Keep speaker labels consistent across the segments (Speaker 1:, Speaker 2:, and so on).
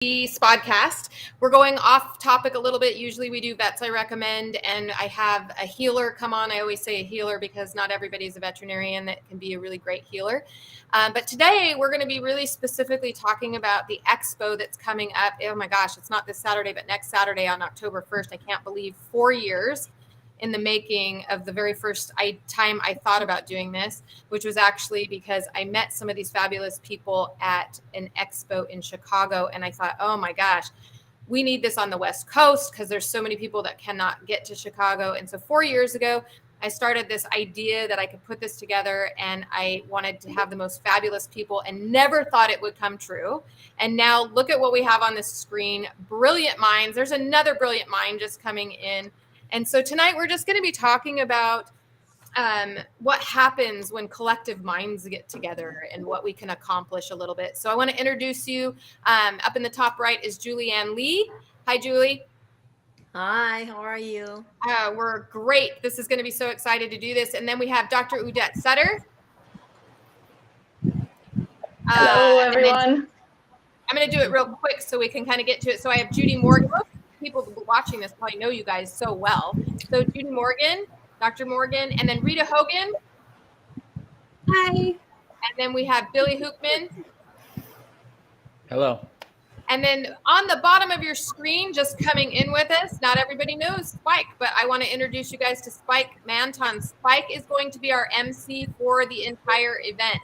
Speaker 1: Spodcast. We're going off topic a little bit. Usually we do vets I recommend, and I have a healer come on. I always say a healer because not everybody's a veterinarian that can be a really great healer. But today we're going to be really specifically talking about the expo that's coming up. Oh my gosh, it's not this Saturday, but next Saturday on October 1st. I can't believe 4 years in the making of the very first time I thought about doing this, which was actually because I met some of these fabulous people at an expo in Chicago. And I thought, oh my gosh, we need this on the West Coast because there's so many people that cannot get to Chicago. And so 4 years ago, I started this idea that I could put this together, and I wanted to have the most fabulous people and never thought it would come true. And now look at what we have on this screen. Brilliant minds. There's another brilliant mind just coming in. And so tonight we're just going to be talking about what happens when collective minds get together and what we can accomplish a little bit. So I want to introduce you. Up in the top right is Julianne Lee. Hi, Julie.
Speaker 2: Hi, how are you?
Speaker 1: We're great. This is going to be so excited to do this. And then we have Dr. Udette Sutter.
Speaker 3: Hello, everyone.
Speaker 1: I'm going to do it real quick so we can kind of get to it. So I have Judy Morgan. People watching this probably know you guys so well. So Judy Morgan, Dr. Morgan, and then Rita Hogan.
Speaker 4: Hi.
Speaker 1: And then we have Billy Hookman.
Speaker 5: Hello.
Speaker 1: And then on the bottom of your screen, just coming in with us, not everybody knows Spike, but I want to introduce you guys to Spike Manton. Spike is going to be our MC for the entire event.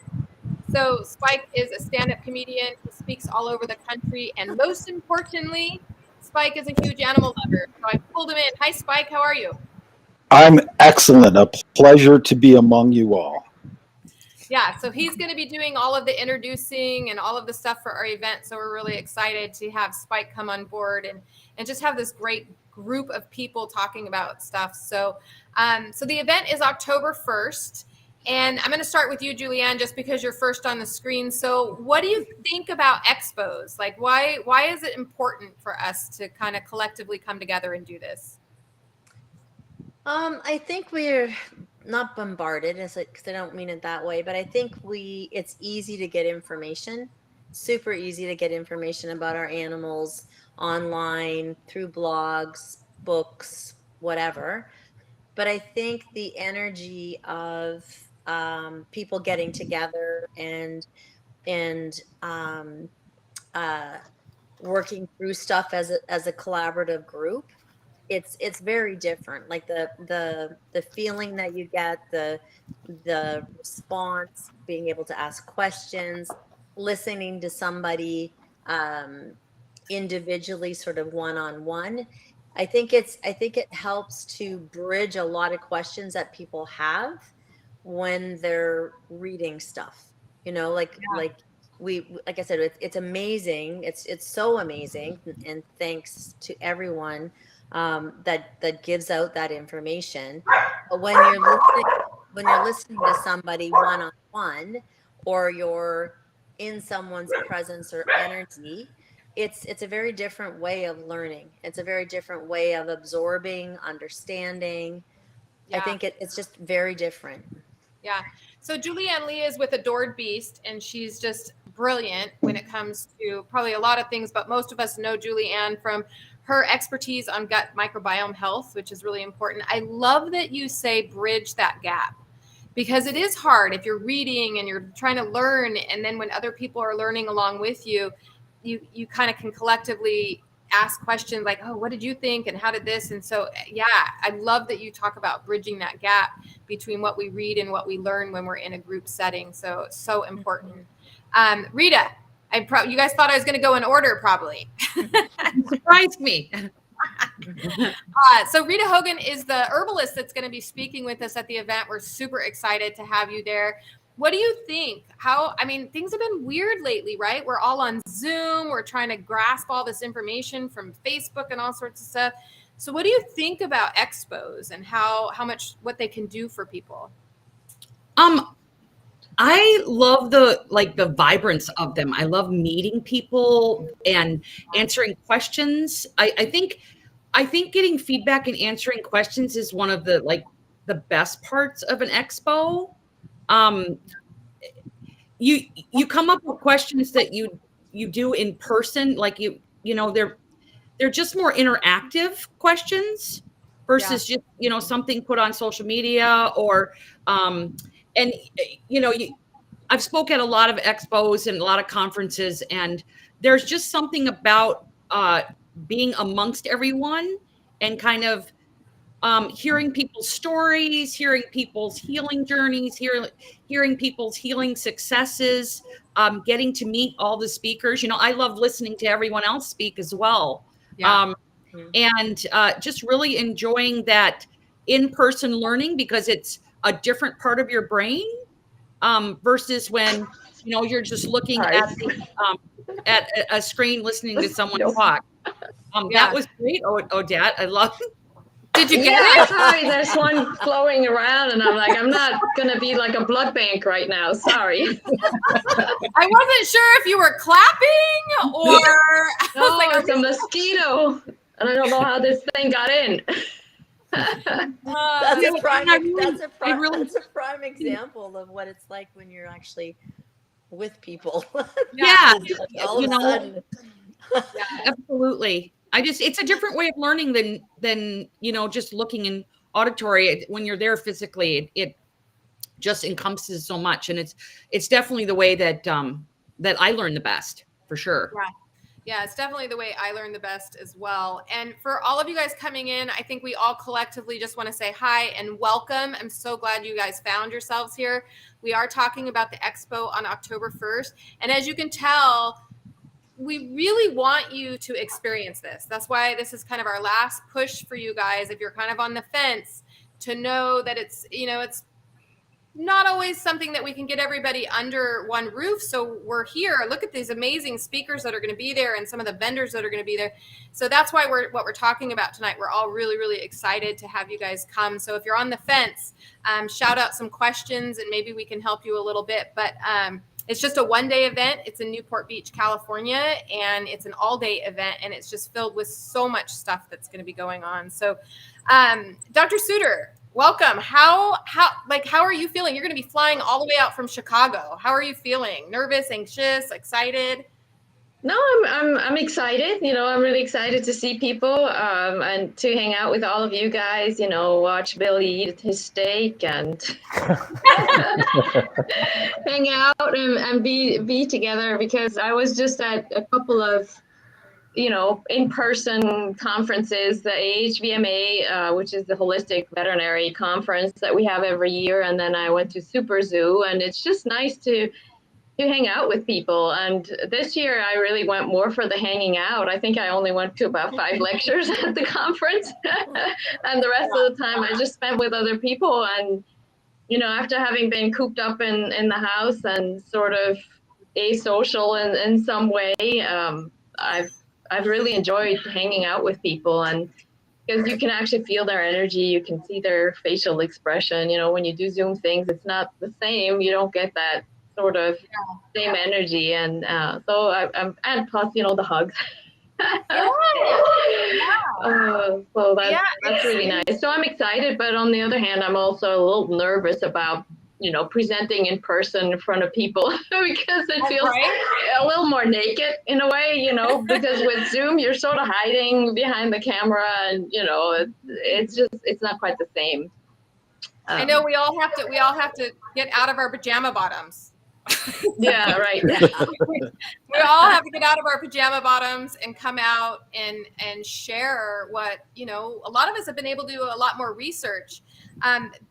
Speaker 1: So Spike is a stand-up comedian who speaks all over the country, and most importantly, Spike is a huge animal lover, so I pulled him in. Hi, Spike. How are you?
Speaker 6: I'm excellent. A pleasure to be among you all.
Speaker 1: Yeah, so he's going to be doing all of the introducing and all of the stuff for our event. So we're really excited to have Spike come on board and just have this great group of people talking about stuff. So, so the event is October 1st. And I'm going to start with you, Julianne, just because you're first on the screen. So what do you think about expos? Like, why is it important for us to kind of collectively come together and do this?
Speaker 2: I think we're not bombarded, because I don't mean it that way, but I think it's easy to get information, super easy to get information about our animals online, through blogs, books, whatever. But I think the energy of people getting together and working through stuff as a collaborative group, it's very different. Like the feeling that you get, the response, being able to ask questions, listening to somebody individually, sort of one-on-one. I think it helps to bridge a lot of questions that people have when they're reading stuff, like I said, it's amazing. It's so amazing. And thanks to everyone that gives out that information. But when you're listening to somebody one-on-one, or you're in someone's presence or energy, it's a very different way of learning. It's a very different way of absorbing, understanding. Yeah. I think it's just very different.
Speaker 1: Yeah. So Julianne Lee is with Adored Beast, and she's just brilliant when it comes to probably a lot of things, but most of us know Julianne from her expertise on gut microbiome health, which is really important. I love that you say bridge that gap, because it is hard if you're reading and you're trying to learn, and then when other people are learning along with you, you kind of can collectively ask questions like, oh, what did you think? And how did this? And so, yeah, I love that you talk about bridging that gap between what we read and what we learn when we're in a group setting. So important. Rita, you guys thought I was going to go in order, probably.
Speaker 4: Surprised me.
Speaker 1: So Rita Hogan is the herbalist that's going to be speaking with us at the event. We're super excited to have you there. What do you think? Things have been weird lately, right? We're all on Zoom. We're trying to grasp all this information from Facebook and all sorts of stuff. So what do you think about expos and what they can do for people?
Speaker 4: I love the vibrance of them. I love meeting people and answering questions. I think getting feedback and answering questions is one of the best parts of an expo. You come up with questions that you do in person, like they're just more interactive questions versus just, something put on social media or, and I've spoke at a lot of expos and a lot of conferences, and there's just something about being amongst everyone and kind of hearing people's stories, hearing people's healing journeys, hearing people's healing successes, getting to meet all the speakers. I love listening to everyone else speak as well.
Speaker 1: Yeah.
Speaker 4: And just really enjoying that in-person learning, because it's a different part of your brain versus when, you're just looking at a screen, listening to someone talk. That was great, Odette. I love it.
Speaker 1: Did you get it?
Speaker 3: Sorry, there's one flowing around, and I'm like, I'm not gonna be like a blood bank right now. Sorry.
Speaker 1: I wasn't sure if you were clapping or.
Speaker 3: No, it's a mosquito, and I don't know how this thing got in.
Speaker 2: That's a prime example of what it's like when you're actually with people.
Speaker 4: Yeah,
Speaker 2: All of a sudden.
Speaker 4: Absolutely. It's a different way of learning than just looking in auditory. When you're there physically, it just encompasses so much, and it's definitely the way that I learn the best, for sure.
Speaker 1: Yeah, it's definitely the way I learn the best as well. And for all of you guys coming in, I think we all collectively just want to say hi and welcome. I'm so glad you guys found yourselves here. We are talking about the Expo on October 1st. And as you can tell, we really want you to experience this. That's why this is kind of our last push for you guys. If you're kind of on the fence, to know that it's not always something that we can get everybody under one roof. So we're here. Look at these amazing speakers that are going to be there and some of the vendors that are going to be there. So that's why what we're talking about tonight. We're all really, really excited to have you guys come. So if you're on the fence, shout out some questions and maybe we can help you a little bit. But it's just a one-day event. It's in Newport Beach, California, and it's an all-day event, and it's just filled with so much stuff that's going to be going on. So Dr. Suter, welcome. How are you feeling? You're going to be flying all the way out from Chicago. How are you feeling? Nervous, anxious, excited?
Speaker 3: No, I'm excited. I'm really excited to see people and to hang out with all of you guys. Watch Billy eat his steak and hang out and be together. Because I was just at a couple of in-person conferences, the AHVMA, which is the Holistic Veterinary Conference that we have every year, and then I went to Super Zoo, and it's just nice to hang out with people. And this year I really went more for the hanging out. I think I only went to about 5 lectures at the conference and the rest of the time I just spent with other people. And after having been cooped up in the house and sort of asocial in some way, I've really enjoyed hanging out with people, and because you can actually feel their energy, you can see their facial expression. When you do Zoom things, it's not the same. You don't get that sort of same energy, and so I'm, and plus the hugs. So that's really nice. So I'm excited, but on the other hand, I'm also a little nervous about presenting in person in front of people because it feels a little more naked in a way, because with Zoom you're sort of hiding behind the camera, and it's not quite the same.
Speaker 1: I know we all have to get out of our pajama bottoms.
Speaker 3: Yeah, right.
Speaker 1: We all have to get out of our pajama bottoms and come out and share what, a lot of us have been able to do a lot more research.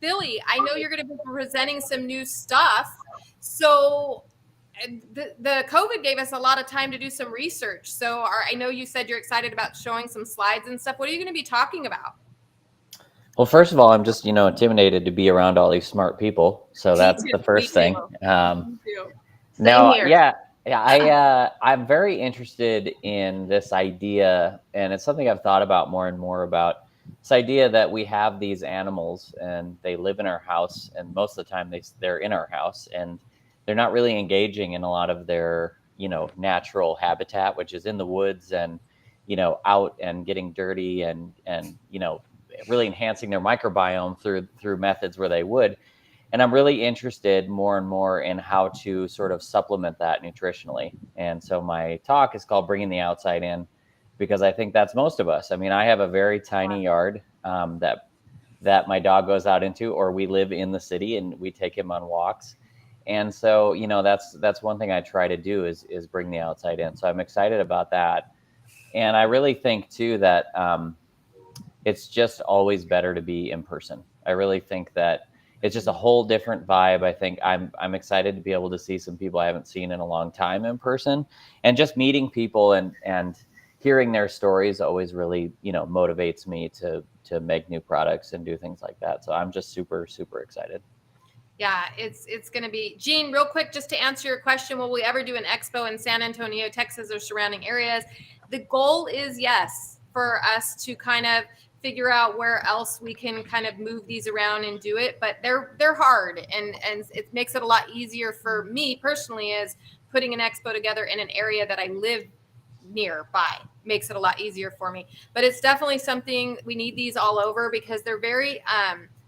Speaker 1: Billy, I know you're going to be presenting some new stuff. So the COVID gave us a lot of time to do some research. So I know you said you're excited about showing some slides and stuff. What are you going to be talking about?
Speaker 5: Well, first of all, I'm just, intimidated to be around all these smart people. So that's the first thing. I'm very interested in this idea, and it's something I've thought about more and more about this idea that we have these animals and they live in our house, and most of the time they're in our house and they're not really engaging in a lot of their, natural habitat, which is in the woods and, out and getting dirty and, really enhancing their microbiome through methods where they would. And I'm really interested more and more in how to sort of supplement that nutritionally. And so my talk is called Bringing the Outside In. because I think that's most of us. I mean, I have a very tiny yard that my dog goes out into, or we live in the city and we take him on walks. And so, that's one thing I try to do is bring the outside in. So I'm excited about that. And I really think too that it's just always better to be in person. I really think that it's just a whole different vibe. I think I'm excited to be able to see some people I haven't seen in a long time in person, and just meeting people and hearing their stories always really, motivates me to make new products and do things like that. So I'm just super, super excited.
Speaker 1: Yeah, it's going to be. Jean, real quick, just to answer your question, will we ever do an expo in San Antonio, Texas, or surrounding areas? The goal is, yes, for us to kind of figure out where else we can kind of move these around and do it. But they're hard, and it makes it a lot easier for me personally, as putting an expo together in an area that I live nearby makes it a lot easier for me. But it's definitely something we need these all over, because they're very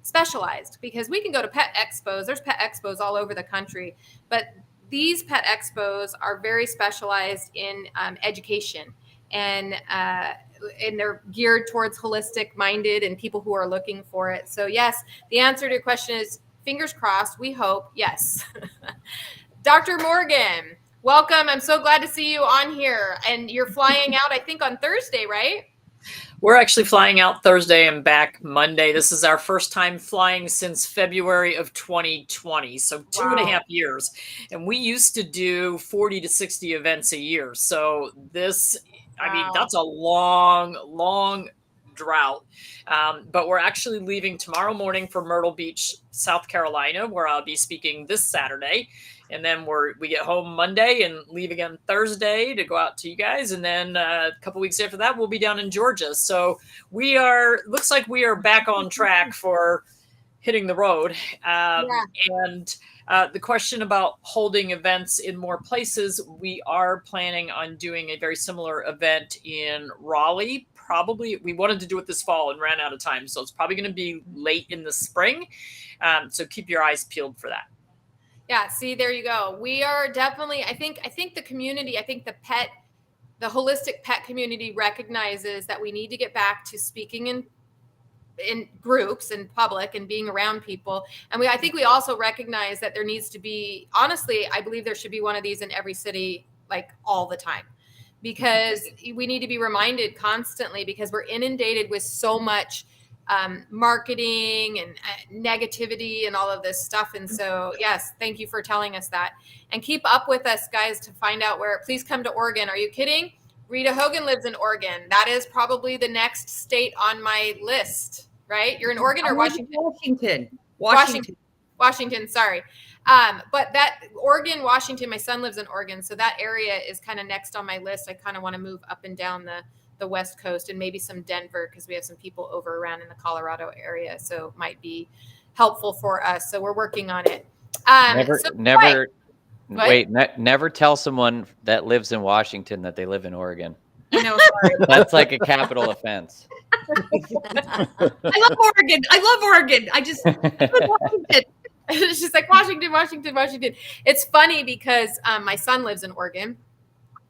Speaker 1: specialized, because we can go to pet expos. There's pet expos all over the country, but these pet expos are very specialized in education, and they're geared towards holistic minded and people who are looking for it. So yes, the answer to your question is fingers crossed. We hope. Yes. Dr. Morgan, welcome. I'm so glad to see you on here, and you're flying out, I think, on Thursday, right?
Speaker 7: We're actually flying out Thursday and back Monday. This is our first time flying since February of 2020. So 2.5 years. And we used to do 40 to 60 events a year. So this, I mean, that's a long drought. But we're actually leaving tomorrow morning for Myrtle Beach, South Carolina, where I'll be speaking this Saturday. And then we get home Monday and leave again Thursday to go out to you guys. And then a couple weeks after that, we'll be down in Georgia. So looks like we are back on track for hitting the road. And the question about holding events in more places, we are planning on doing a very similar event in Raleigh. Probably we wanted to do it this fall and ran out of time. So it's probably going to be late in the spring. So keep your eyes peeled for that.
Speaker 1: Yeah, see, there you go. We are definitely, I think the community, I think the holistic pet community recognizes that we need to get back to speaking in groups, in public, and being around people. And I think we also recognize that there needs to be, honestly, I believe there should be one of these in every city, like all the time, because we need to be reminded constantly, because we're inundated with so much marketing and negativity and all of this stuff. And so, yes, thank you for telling us that. And keep up with us, guys, to find out where. Please come to Oregon. Are you kidding? Rita Hogan lives in Oregon. That is probably the next state on my list, right? You're in Oregon or Washington? Washington, sorry. But that Oregon, Washington, my son lives in Oregon. So that area is kind of next on my list. I kind of want to move up and down the West Coast, and maybe some Denver, because we have some people over around in the Colorado area. So it might be helpful for us. So we're working on it.
Speaker 5: Never tell someone that lives in Washington that they live in Oregon.
Speaker 1: I know, sorry.
Speaker 5: That's like a capital offense.
Speaker 4: I love Oregon. I love Washington.
Speaker 1: She's like, Washington. It's funny because my son lives in Oregon,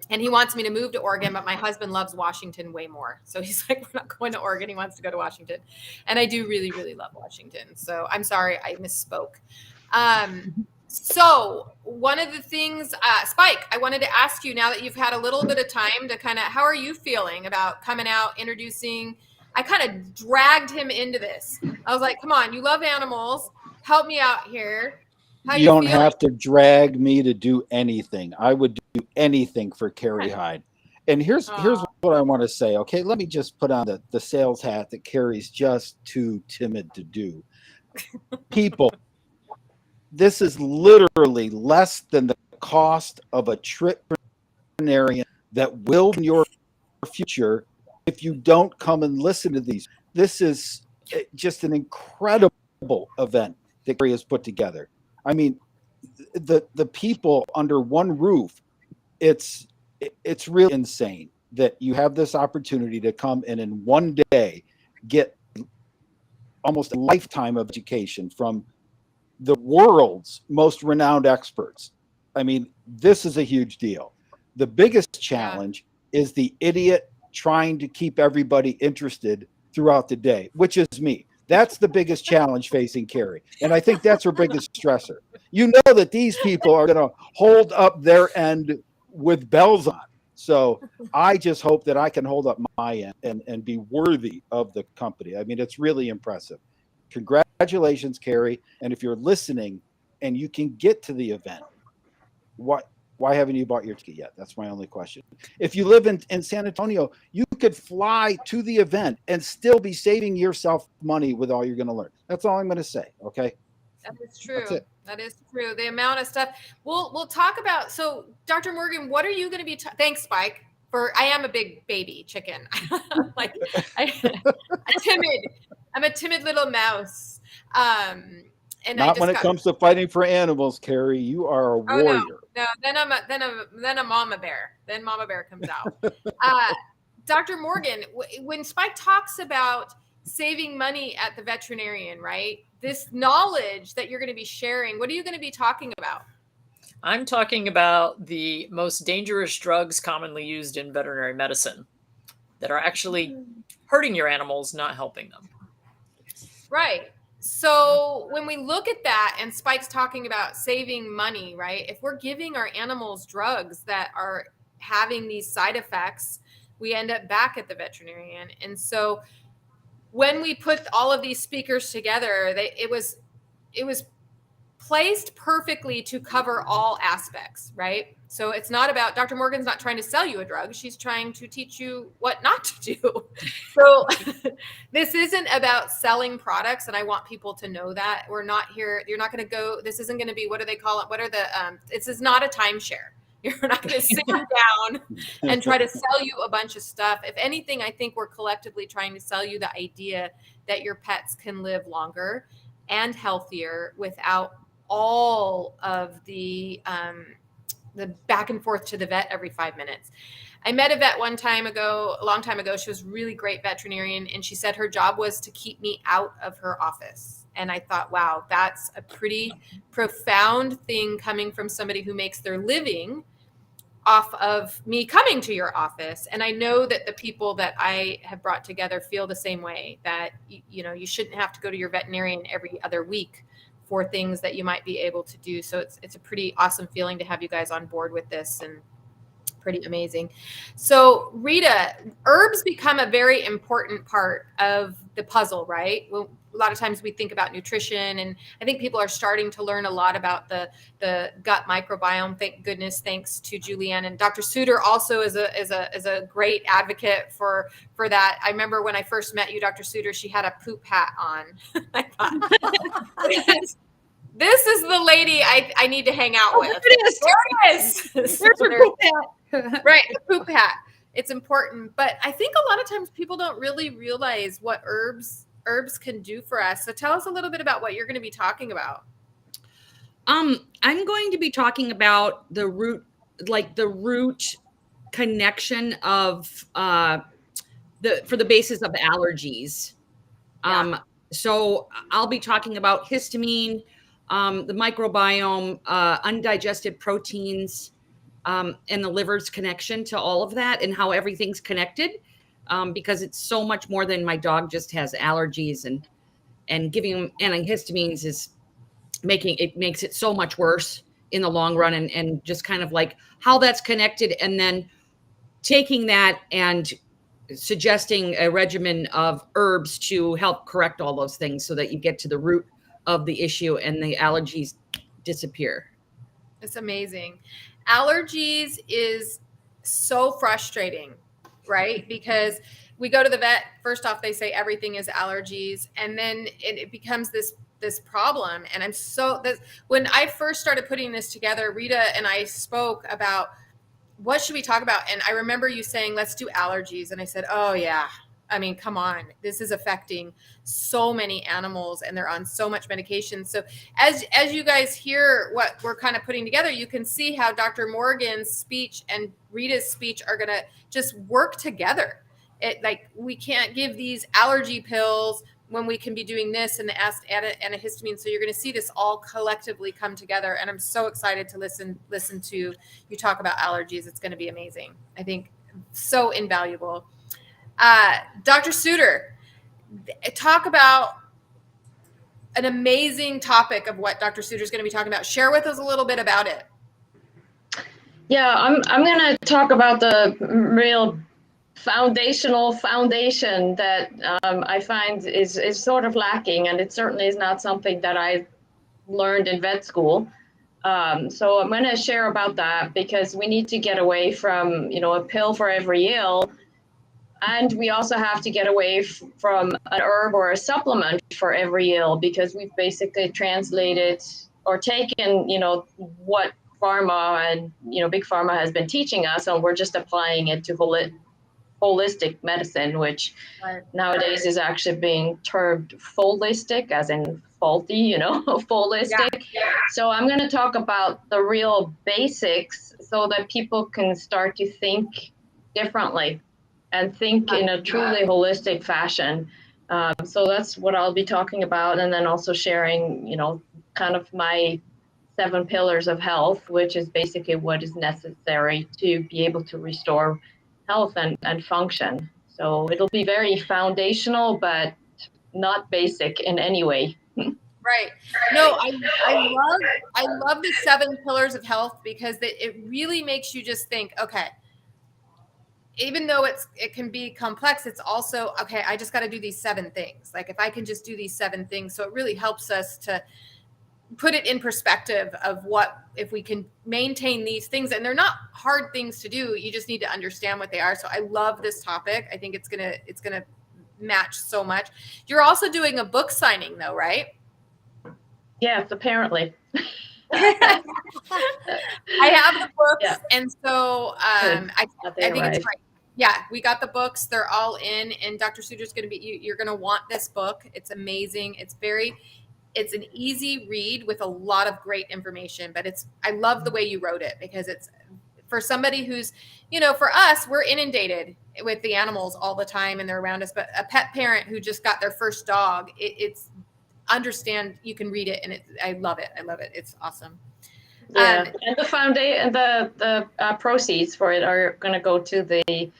Speaker 1: and he wants me to move to Oregon, but my husband loves Washington way more. So he's like, we're not going to Oregon. He wants to go to Washington. And I do really, really love Washington. So I'm sorry, I misspoke. So one of the things, Spike, I wanted to ask you, now that you've had a little bit of time to kind of, how are you feeling about coming out, introducing? I kind of dragged him into this. I was like, come on, you love animals. Help me out here.
Speaker 6: You don't have to drag me to do anything. I would do anything for Carrie Hyde. And here's what I want to say. Okay, let me just put on the sales hat that Carrie's just too timid to do. People, this is literally less than the cost of a trip that will in your future if you don't come and listen to these. This is just an incredible event that Carrie has put together. I mean, the people under one roof, it's really insane that you have this opportunity to come and in one day get almost a lifetime of education from the world's most renowned experts. I mean, this is a huge deal. The biggest challenge is the idiot trying to keep everybody interested throughout the day, which is me. That's the biggest challenge facing Carrie. And I think that's her biggest stressor. You know that these people are going to hold up their end with bells on. So I just hope that I can hold up my end and be worthy of the company. I mean, it's really impressive. Congratulations, Carrie. And if you're listening and you can get to the event, why haven't you bought your ticket yet? That's my only question. If you live in San Antonio, you could fly to the event and still be saving yourself money with all you're going to learn. That's all I'm going to say. Okay.
Speaker 1: That is true. That is true. The amount of stuff we'll talk about. So Dr. Morgan, what are you going to be, thanks Spike I am a big baby chicken. Like I'm a timid little mouse. And
Speaker 6: not when it comes to fighting for animals, Carrie. You are a warrior.
Speaker 1: No, then I'm a mama bear. Then Mama Bear comes out. Dr. Morgan, when Spike talks about saving money at the veterinarian, right? This knowledge that you're going to be sharing, what are you going to be talking about?
Speaker 7: I'm talking about the most dangerous drugs commonly used in veterinary medicine that are actually hurting your animals, not helping them.
Speaker 1: Right. So when we look at that, and Spike's talking about saving money, right? If we're giving our animals drugs that are having these side effects, we end up back at the veterinarian. And so when we put all of these speakers together, it was placed perfectly to cover all aspects, right? So it's not about, Dr. Morgan's not trying to sell you a drug. She's trying to teach you what not to do. So this isn't about selling products. And I want people to know that we're not here. You're not going to go, this isn't going to be, what do they call it? What are the, this is not a timeshare. You're not going to sit down and try to sell you a bunch of stuff. If anything, I think we're collectively trying to sell you the idea that your pets can live longer and healthier without all of the back and forth to the vet every 5 minutes. I met a vet a long time ago. She was a really great veterinarian. And she said her job was to keep me out of her office. And I thought, wow, that's a pretty profound thing coming from somebody who makes their living off of me coming to your office. And I know that the people that I have brought together feel the same way, that, you shouldn't have to go to your veterinarian every other week for things that you might be able to do. So it's a pretty awesome feeling to have you guys on board with this, and pretty amazing. So Rita, herbs become a very important part of the puzzle, right? Well, a lot of times we think about nutrition, and I think people are starting to learn a lot about the gut microbiome. Thank goodness, thanks to Julianne. And Dr. Suter also is a great advocate for that. I remember when I first met you, Dr. Suter, she had a poop hat on. I thought, this is the lady I need to hang out with. There it is. There's her poop hat. Right, the poop hat. It's important. But I think a lot of times people don't really realize what herbs can do for us. So tell us a little bit about what you're going to be talking about.
Speaker 4: I'm going to be talking about the root connection of for the basis of allergies. Yeah. So I'll be talking about histamine, the microbiome, undigested proteins, and the liver's connection to all of that, and how everything's connected, because it's so much more than my dog just has allergies, and giving him antihistamines makes it so much worse in the long run, and just kind of like how that's connected, and then taking that and suggesting a regimen of herbs to help correct all those things so that you get to the root of the issue and the allergies disappear.
Speaker 1: It's amazing. Allergies is so frustrating, right? Because we go to the vet, first off, they say everything is allergies, and then it becomes this problem. And when I first started putting this together, Rita and I spoke about what should we talk about? And I remember you saying, let's do allergies. And I said, oh yeah. I mean, come on, this is affecting so many animals, and they're on so much medication. So as you guys hear what we're kind of putting together, you can see how Dr. Morgan's speech and Rita's speech are going to just work together. We can't give these allergy pills when we can be doing this and the antihistamine. So you're going to see this all collectively come together. And I'm so excited to listen to you talk about allergies. It's going to be amazing. I think so invaluable. Dr. Suter, talk about an amazing topic of what Dr. Suter is going to be talking about. Share with us a little bit about it.
Speaker 3: Yeah, I'm going to talk about the real foundation that I find is sort of lacking, and it certainly is not something that I learned in vet school. So I'm going to share about that, because we need to get away from, a pill for every ill. And we also have to get away from an herb or a supplement for every ill, because we've basically translated or taken, what pharma and, big pharma has been teaching us, and we're just applying it to holistic medicine, which nowadays is actually being termed holistic, as in faulty, holistic. Yeah. So I'm going to talk about the real basics so that people can start to think differently and think in a truly holistic fashion. So that's what I'll be talking about. And then also sharing, kind of my 7 pillars of health, which is basically what is necessary to be able to restore health and function. So it'll be very foundational, but not basic in any way.
Speaker 1: Right. No, I love the 7 pillars of health, because it really makes you just think, okay, even though it can be complex, it's also, okay, I just got to do these 7 things. Like if I can just do these 7 things. So it really helps us to put it in perspective of what, if we can maintain these things, and they're not hard things to do. You just need to understand what they are. So I love this topic. I think it's going to match so much. You're also doing a book signing though, right?
Speaker 3: Yes, apparently.
Speaker 1: I have the books. Yeah. And so I think it's great. Yeah, we got the books. They're all in, and Dr. Suter's going to be, you're going to want this book. It's amazing. It's an easy read with a lot of great information, but I love the way you wrote it, because it's for somebody who's, for us, we're inundated with the animals all the time and they're around us, but a pet parent who just got their first dog, it's understand, you can read it, and I love it. I love it. It's awesome.
Speaker 3: Yeah, and the foundation, the proceeds for it are going to go to the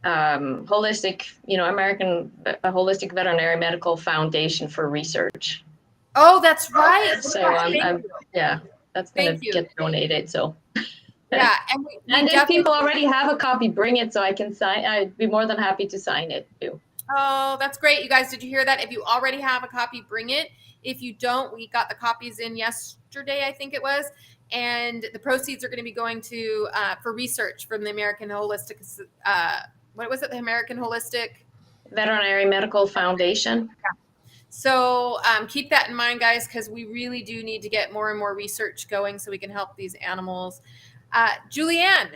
Speaker 3: holistic, American Holistic Veterinary Medical Foundation for research.
Speaker 1: Oh, that's right.
Speaker 3: So that's going to get donated. So
Speaker 1: yeah,
Speaker 3: and if people already have a copy, bring it so I can sign. I'd be more than happy to sign it too.
Speaker 1: Oh, that's great. You guys, did you hear that? If you already have a copy, bring it. If you don't, we got the copies in yesterday, I think it was. And the proceeds are going to be going to for research from the American Holistic, what was it? The American Holistic
Speaker 3: Veterinary Medical Foundation.
Speaker 1: Yeah. So keep that in mind, guys, because we really do need to get more and more research going so we can help these animals. Julianne,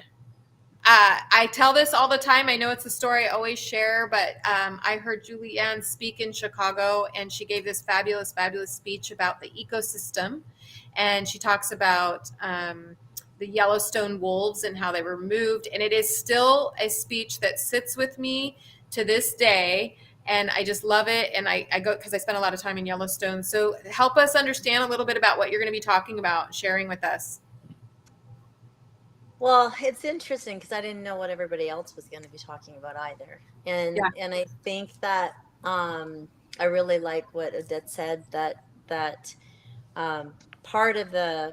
Speaker 1: I tell this all the time. I know it's a story I always share, but I heard Julianne speak in Chicago, and she gave this fabulous, fabulous speech about the ecosystem. And she talks about the Yellowstone wolves and how they were removed. And it is still a speech that sits with me to this day. And I just love it. And I go because I spent a lot of time in Yellowstone. So help us understand a little bit about what you're going to be talking about, sharing with us.
Speaker 2: Well, it's interesting because I didn't know what everybody else was going to be talking about either. And I think that I really like what Odette said, that part of the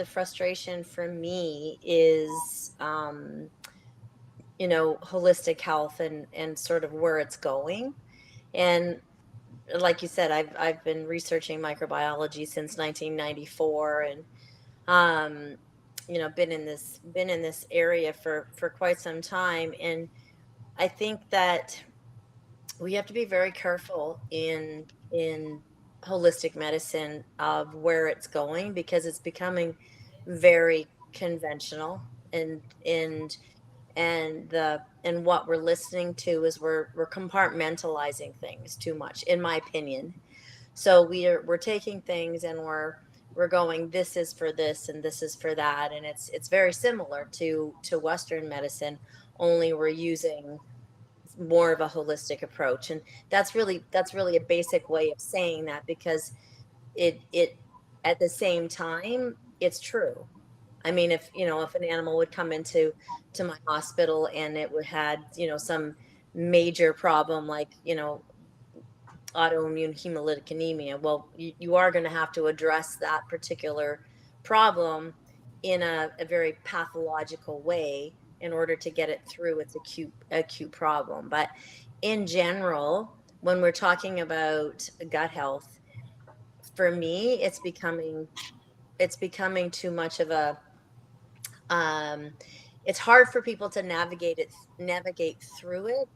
Speaker 2: frustration for me is holistic health and sort of where it's going. And like you said, I've been researching microbiology since 1994, and been in this area for quite some time. And I think that we have to be very careful in holistic medicine of where it's going, because it's becoming very conventional, and what we're listening to is we're compartmentalizing things too much, in my opinion. So we're taking things and we're going, this is for this and this is for that, and it's very similar to Western medicine, only we're using more of a holistic approach. And that's really a basic way of saying that, because it at the same time, it's true. I mean, if an animal would come into my hospital and it would had some major problem like, autoimmune hemolytic anemia. Well, you are going to have to address that particular problem in a very pathological way in order to get it through its acute problem. But in general, when we're talking about gut health, for me, it's becoming too much of a it's hard for people to navigate through it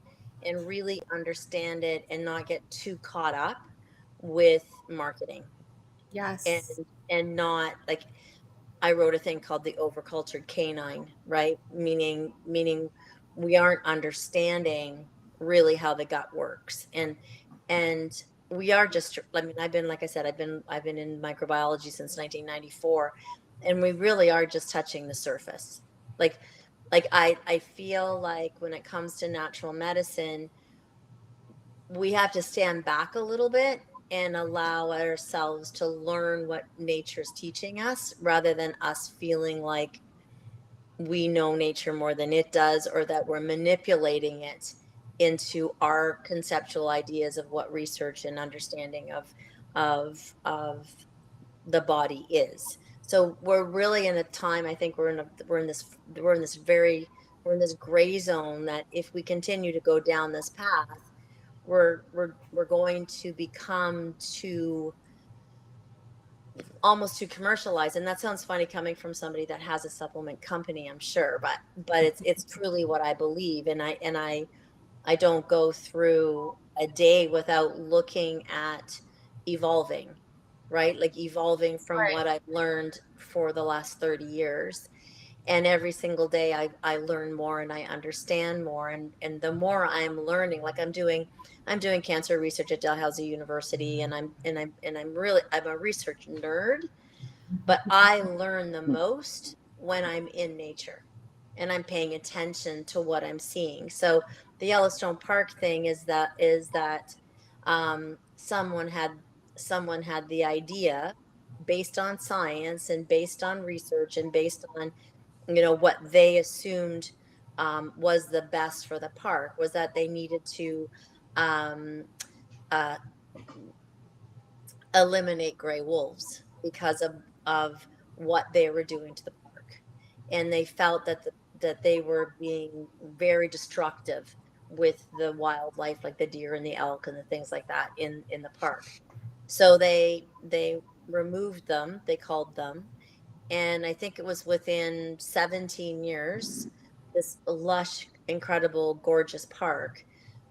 Speaker 2: and really understand it and not get too caught up with marketing and
Speaker 1: Yes.
Speaker 2: not like I wrote a thing called the overcultured canine, right? Meaning we aren't understanding really how the gut works. And we are just, I mean, I've been, like I said, I've been in microbiology since 1994, and we really are just touching the surface. Like I feel like when it comes to natural medicine, we have to stand back a little bit and allow ourselves to learn what nature's teaching us rather than us feeling like we know nature more than it does or that we're manipulating it into our conceptual ideas of what research and understanding of the body is. So we're really in a time, I think we're in this gray zone that if we continue to go down this path, we're going to become too almost too commercialized. And that sounds funny coming from somebody that has a supplement company, I'm sure, but it's truly what I believe. And I don't go through a day without looking at evolving, right? Like evolving from
Speaker 1: Right.
Speaker 2: what I've learned for the last 30 years. And every single day I learn more and I understand more. And the more I'm learning, like I'm doing cancer research at Dalhousie University, and I'm a research nerd, but I learn the most when I'm in nature and I'm paying attention to what I'm seeing. So the Yellowstone Park thing is that someone had the idea based on science and based on research and based on what they assumed was the best for the park was that they needed to um, uh, eliminate gray wolves because of what they were doing to the park, and they felt that they were being very destructive with the wildlife, like the deer and the elk and the things like that in the park. So they removed them. They called them, and I think it was within 17 years, this lush, incredible, gorgeous park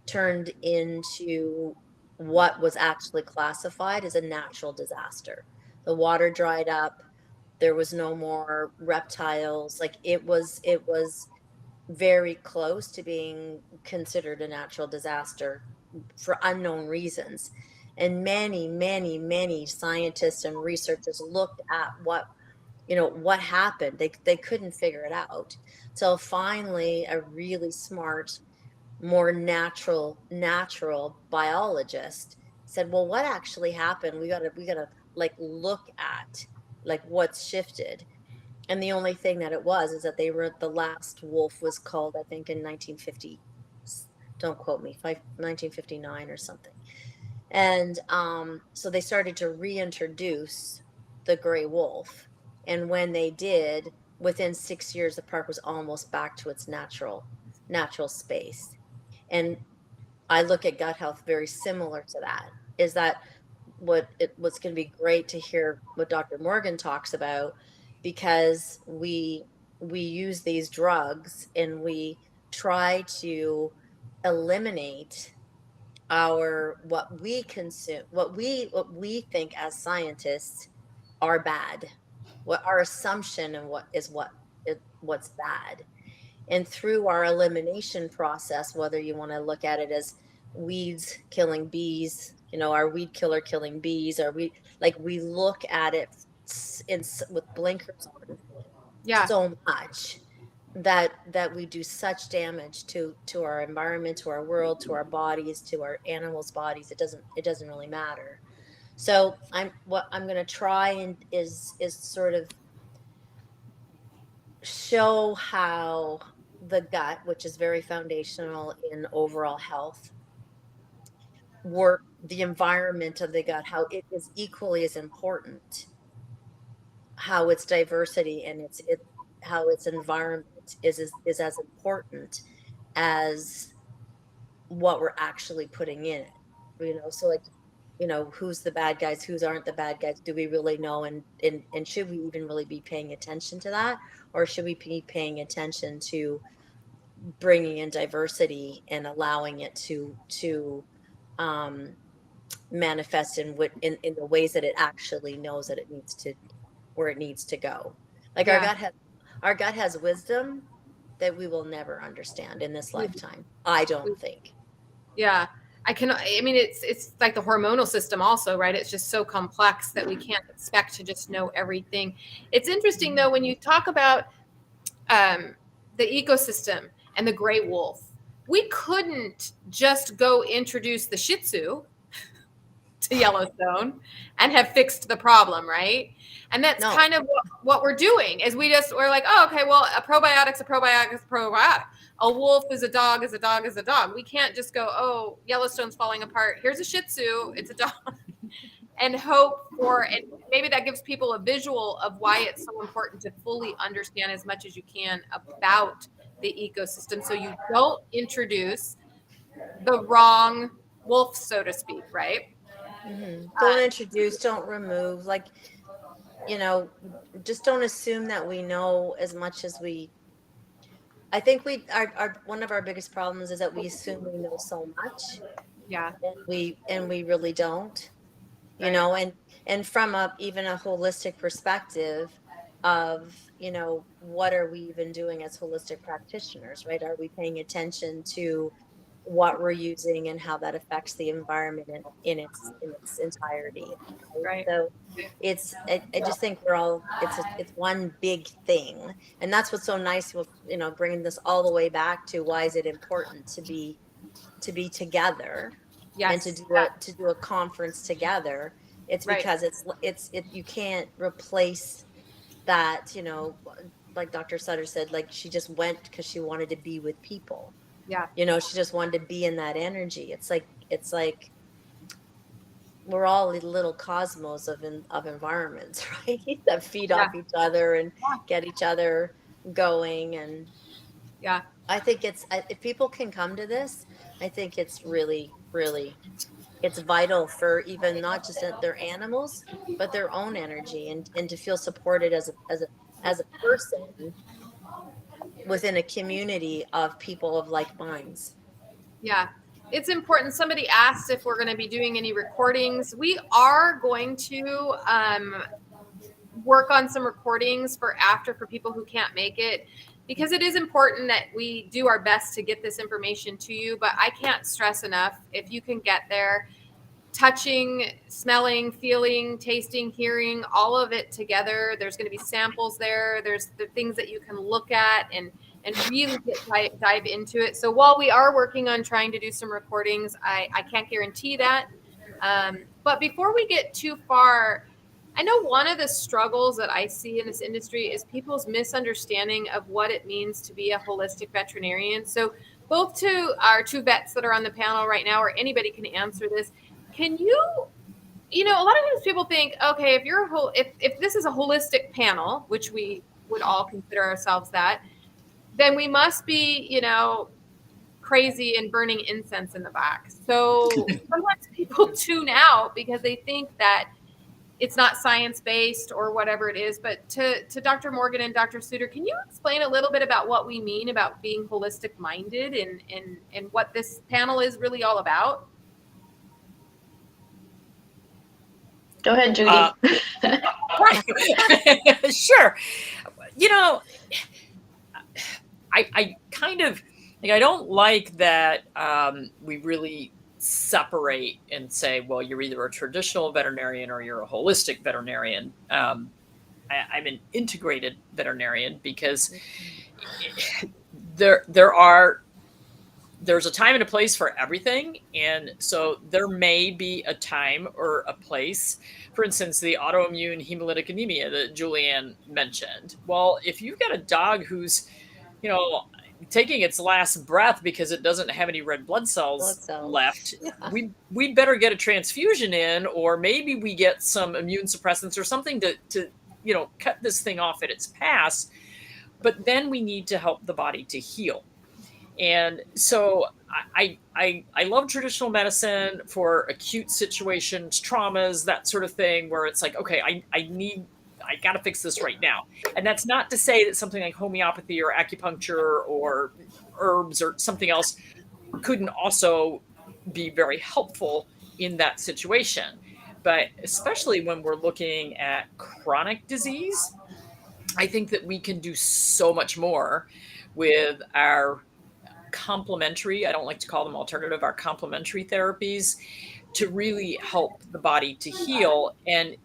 Speaker 2: turned into what was actually classified as a natural disaster. The water dried up. There was no more reptiles. Like it was very close to being considered a natural disaster for unknown reasons. And many scientists and researchers looked at what happened. They couldn't figure it out till finally a really smart, more natural biologist said, well, what actually happened? We gotta like look at like what's shifted. And the only thing that it was is that they were the last wolf was called, I think, in 1950. Don't quote me, 1959 or something. And so they started to reintroduce the gray wolf. And when they did, within 6 years, the park was almost back to its natural space. And I look at gut health very similar to that. Is that what's going to be great to hear what Dr. Morgan talks about, because we use these drugs and we try to eliminate our what we consume, what we think as scientists are bad, what our assumption and what's bad. And through our elimination process, whether you want to look at it as weeds killing bees, our weed killer killing bees, or we look at it with blinkers on
Speaker 1: Yeah.
Speaker 2: so much that we do such damage to our environment, to our world, to our bodies, to our animals' bodies. It doesn't really matter. So what I'm going to try and is sort of show how the gut, which is very foundational in overall health, work the environment of the gut, how it is equally as important, how its diversity and how its environment is as important as what we're actually putting in it. So like, who's the bad guys, who's aren't the bad guys, do we really know? And should we even really be paying attention to that, or should we be paying attention to bringing in diversity and allowing it to um manifest in the ways that it actually knows that it needs to, where it needs to go. Like
Speaker 1: Yeah.
Speaker 2: our gut has wisdom that we will never understand in this lifetime, I don't think.
Speaker 1: Yeah. I mean, it's like the hormonal system also, right? It's just so complex that we can't expect to just know everything. It's interesting though, when you talk about the ecosystem and the gray wolf, we couldn't just go introduce the Shih Tzu to Yellowstone and have fixed the problem, right? And that's
Speaker 2: No.
Speaker 1: kind of what we're doing is we're like, oh, okay, well, a probiotic's a probiotic's a probiotic. A wolf is a dog is a dog is a dog. We can't just go, oh, Yellowstone's falling apart. Here's a Shih Tzu. It's a dog. And hope for, and maybe that gives people a visual of why it's so important to fully understand as much as you can about the ecosystem, so you don't introduce the wrong wolf, so to speak, right?
Speaker 2: Don't introduce, don't remove, like, just don't assume that we know as much as I think our one of our biggest problems is that we assume we know so much,
Speaker 1: Yeah.
Speaker 2: and we really don't.
Speaker 1: Right.
Speaker 2: And from even a holistic perspective of, what are we even doing as holistic practitioners, right? Are we paying attention to what we're using and how that affects the environment in its entirety?
Speaker 1: Right.
Speaker 2: So I just think it's one big thing, and that's what's so nice with, bringing this all the way back to why is it important to be together.
Speaker 1: Yes.
Speaker 2: And to do a conference together. It's
Speaker 1: Right.
Speaker 2: because you can't replace that, like Dr. Sutter said, like she just went because she wanted to be with people.
Speaker 1: Yeah.
Speaker 2: She just wanted to be in that energy. It's like we're all little cosmos of environments, right? That feed off each other and get each other going. And
Speaker 1: Yeah.
Speaker 2: I think if people can come to this, I think it's really, really, it's vital for even not just their animals, but their own energy, and to feel supported as a person within a community of people of like minds.
Speaker 1: Yeah. It's important. Somebody asked if we're going to be doing any recordings. We are going to work on some recordings for people who can't make it, because it is important that we do our best to get this information to you. But I can't stress enough, if you can get there, touching, smelling, feeling, tasting, hearing, all of it together. There's going to be samples there. There's the things that you can look at and really dive into it. So while we are working on trying to do some recordings, I can't guarantee that. But before we get too far, I know one of the struggles that I see in this industry is people's misunderstanding of what it means to be a holistic veterinarian. So both to our two vets that are on the panel right now, or anybody can answer this. Can you, a lot of times people think, okay, if this is a holistic panel, which we would all consider ourselves that, then we must be, crazy and burning incense in the back. So sometimes people tune out because they think that it's not science-based or whatever it is. But to Dr. Morgan and Dr. Suter, can you explain a little bit about what we mean about being holistic-minded and what this panel is really all about?
Speaker 3: Go ahead, Judy.
Speaker 7: Sure. I kind of like, I don't like that we really separate and say, well, you're either a traditional veterinarian or you're a holistic veterinarian. I'm an integrated veterinarian because there's a time and a place for everything. And so there may be a time or a place, for instance, the autoimmune hemolytic anemia that Julianne mentioned. Well, if you've got a dog who's, taking its last breath because it doesn't have any red blood cells left, we better get a transfusion in, or maybe we get some immune suppressants or something to cut this thing off at its pass. But then we need to help the body to heal. And so I love traditional medicine for acute situations, traumas, that sort of thing, where it's like, okay, I got to fix this right now. And that's not to say that something like homeopathy or acupuncture or herbs or something else couldn't also be very helpful in that situation. But especially when we're looking at chronic disease, I think that we can do so much more with our complementary, I don't like to call them alternative, our complementary therapies to really help the body to heal. And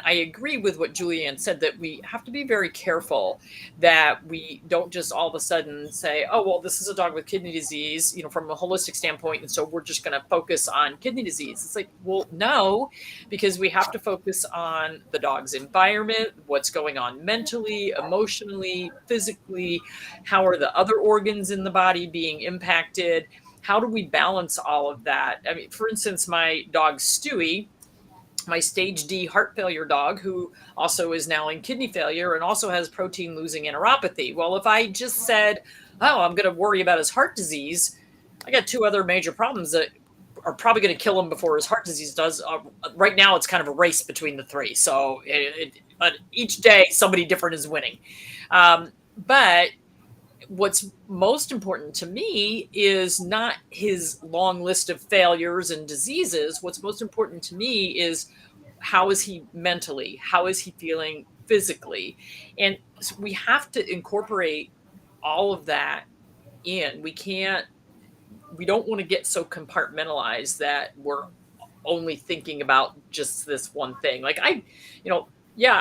Speaker 7: I agree with what Julianne said, that we have to be very careful that we don't just all of a sudden say, oh, well, this is a dog with kidney disease, from a holistic standpoint, and so we're just going to focus on kidney disease. It's like, well, no, because we have to focus on the dog's environment, what's going on mentally, emotionally, physically, how are the other organs in the body being impacted. How do we balance all of that? I mean, for instance, my dog Stewie, my stage D heart failure dog, who also is now in kidney failure and also has protein losing enteropathy. Well, if I just said, oh, I'm going to worry about his heart disease, I got two other major problems that are probably going to kill him before his heart disease does. Right now, it's kind of a race between the three. So each day, somebody different is winning. But what's most important to me is not his long list of failures and diseases. What's most important to me is, how is he mentally? How is he feeling physically? And so we have to incorporate all of that in. We don't want to get so compartmentalized that we're only thinking about just this one thing. Like I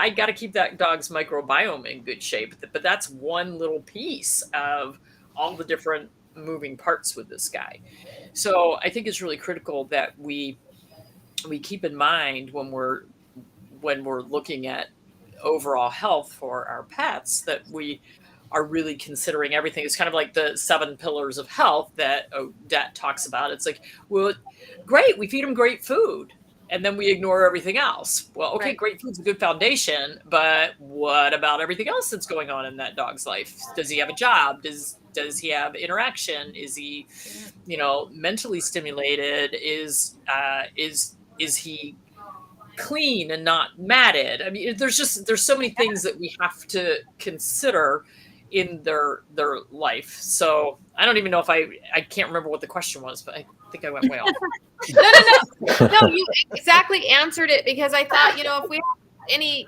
Speaker 7: got to keep that dog's microbiome in good shape, but that's one little piece of all the different moving parts with this guy. So I think it's really critical that we keep in mind when we're looking at overall health for our pets, that we are really considering everything. It's kind of like the 7 pillars of health that Odette talks about. It's like, well, great, we feed them great food, and then we ignore everything else. Well, okay, right. Great food's a good foundation, but what about everything else that's going on in that dog's life? Does he have a job? Does he have interaction? Is he, mentally stimulated? Is he clean and not matted? I mean, there's so many things that we have to consider in their life. So I don't even know if I can't remember what the question was, but I think I went way off.
Speaker 1: No, you exactly answered it, because I thought, if we have any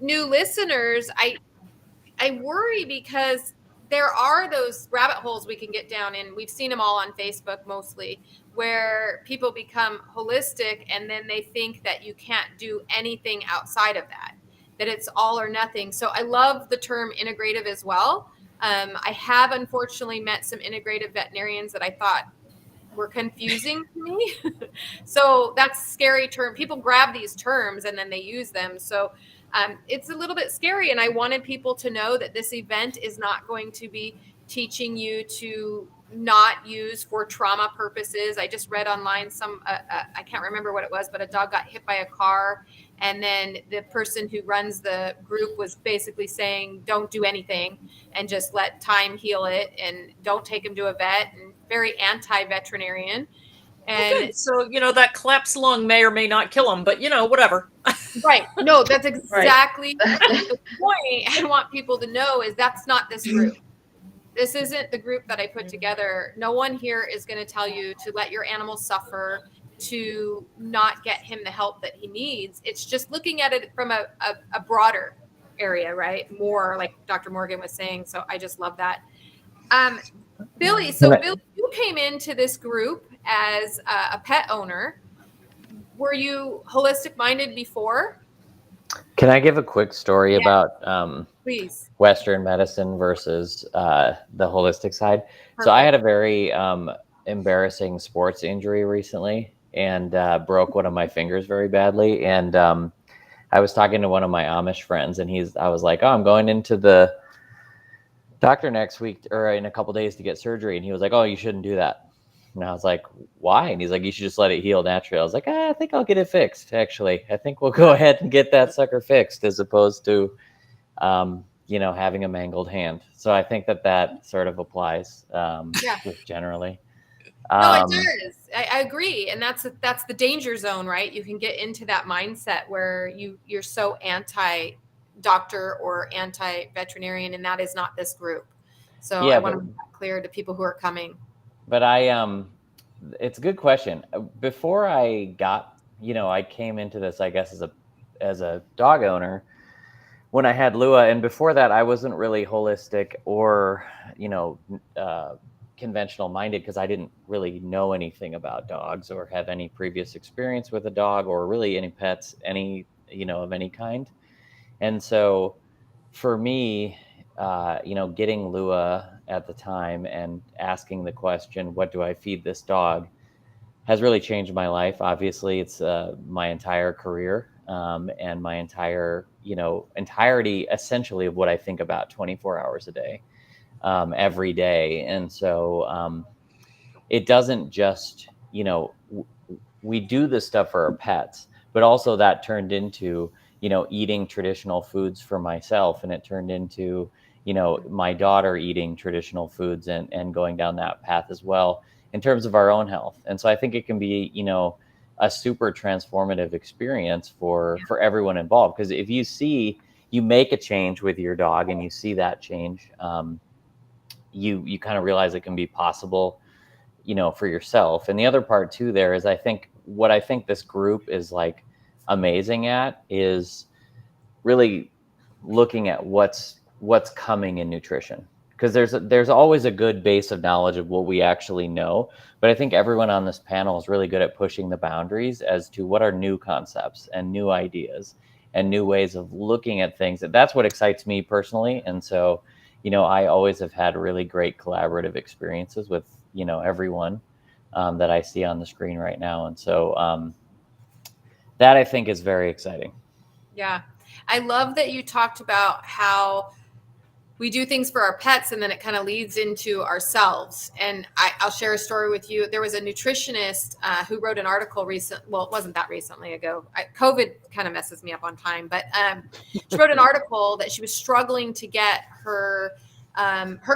Speaker 1: new listeners, I worry, because there are those rabbit holes we can get down in. We've seen them all on Facebook mostly, where people become holistic and then they think that you can't do anything outside of that it's all or nothing. So I love the term integrative as well. I have unfortunately met some integrative veterinarians that I thought were confusing to me. So that's a scary term. People grab these terms and then they use them. So it's a little bit scary. And I wanted people to know that this event is not going to be teaching you to not use for trauma purposes. I just read online I can't remember what it was, but a dog got hit by a car. And then the person who runs the group was basically saying, don't do anything and just let time heal it, and don't take him to a vet, and very anti-veterinarian. And
Speaker 7: okay. So, that collapsed lung may or may not kill him, but whatever.
Speaker 1: Right. No, that's exactly the point I want people to know, is that's not this group. This isn't the group that I put together. No one here is going to tell you to let your animal suffer, to not get him the help that he needs. It's just looking at it from a broader area, right? More like Dr. Morgan was saying. So I just love that. Billy, Billy, you came into this group as a pet owner. Were you holistic minded before?
Speaker 5: Can I give a quick story about
Speaker 1: please,
Speaker 5: Western medicine versus the holistic side? Perfect. So I had a very embarrassing sports injury recently, and broke one of my fingers very badly. And I was talking to one of my Amish friends, and I was like, oh, I'm going into the doctor next week or in a couple days to get surgery. And he was like, oh, you shouldn't do that. And I was like, why? And he's like, you should just let it heal naturally. I was like, I think I'll get it fixed. Actually, I think we'll go ahead and get that sucker fixed as opposed to, having a mangled hand. So I think that sort of applies generally.
Speaker 1: No, it does. I agree. And that's the danger zone, right? You can get into that mindset where you're so anti-doctor or anti-veterinarian, and that is not this group. So I want to make that clear to people who are coming.
Speaker 5: But it's a good question. Before I got, I came into this, I guess, as a dog owner when I had Lua. And before that, I wasn't really holistic or, conventional minded because I didn't really know anything about dogs or have any previous experience with a dog or really any pets, of any kind. And so for me, getting Lua at the time and asking the question, what do I feed this dog, has really changed my life. Obviously, it's my entire career and my entirety essentially of what I think about 24 hours a day, every day. And so it doesn't just, we do this stuff for our pets, but also that turned into, eating traditional foods for myself. And it turned into, my daughter eating traditional foods and going down that path as well in terms of our own health. And so I think it can be, a super transformative experience for everyone involved. Because if you make a change with your dog and you see that change, you kind of realize it can be possible, for yourself. And the other part too, there is, I think this group is like amazing at is really looking at what's coming in nutrition. Because there's always a good base of knowledge of what we actually know. But I think everyone on this panel is really good at pushing the boundaries as to what are new concepts and new ideas and new ways of looking at things. That's what excites me personally. And so, I always have had really great collaborative experiences with, everyone that I see on the screen right now. And so that I think is very exciting.
Speaker 1: Yeah. I love that you talked about how we do things for our pets and then it kind of leads into ourselves. And I'll share a story with you. There was a nutritionist who wrote an article it wasn't that recently ago. COVID kind of messes me up on time, but she wrote an article that she was struggling to get her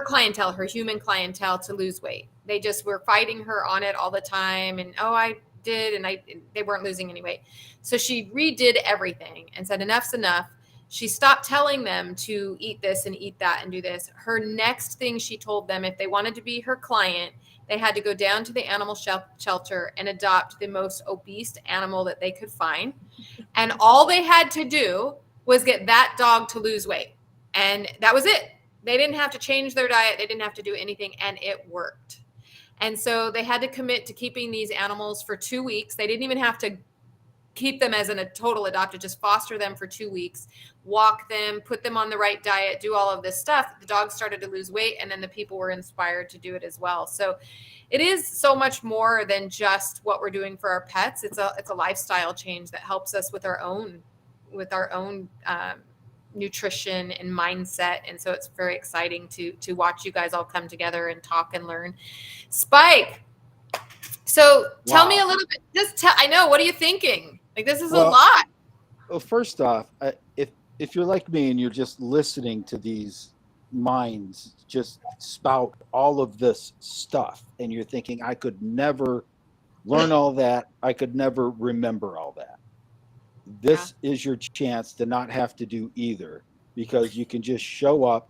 Speaker 1: clientele, her human clientele, to lose weight. They just were fighting her on it all the time. And, I did. And they weren't losing any weight. So she redid everything and said, enough's enough. She stopped telling them to eat this and eat that and do this. Her next thing she told them, if they wanted to be her client, they had to go down to the animal shelter and adopt the most obese animal that they could find. And all they had to do was get that dog to lose weight. And that was it. They didn't have to change their diet. They didn't have to do anything. And it worked. And so they had to commit to keeping these animals for 2 weeks. They didn't even have to keep them as a total adopted, just foster them for 2 weeks, walk them, put them on the right diet, do all of this stuff. The dogs started to lose weight, and then the people were inspired to do it as well. So it is so much more than just what we're doing for our pets. It's a lifestyle change that helps us with our own nutrition and mindset. And so it's very exciting to watch you guys all come together and talk and learn. Spike, so tell me a little bit. I know, what are you thinking? Like, this is a lot.
Speaker 6: Well, first off, if you're like me and you're just listening to these minds just spout all of this stuff and you're thinking, I could never learn all that, I could never remember all that, this is your chance to not have to do either, because you can just show up,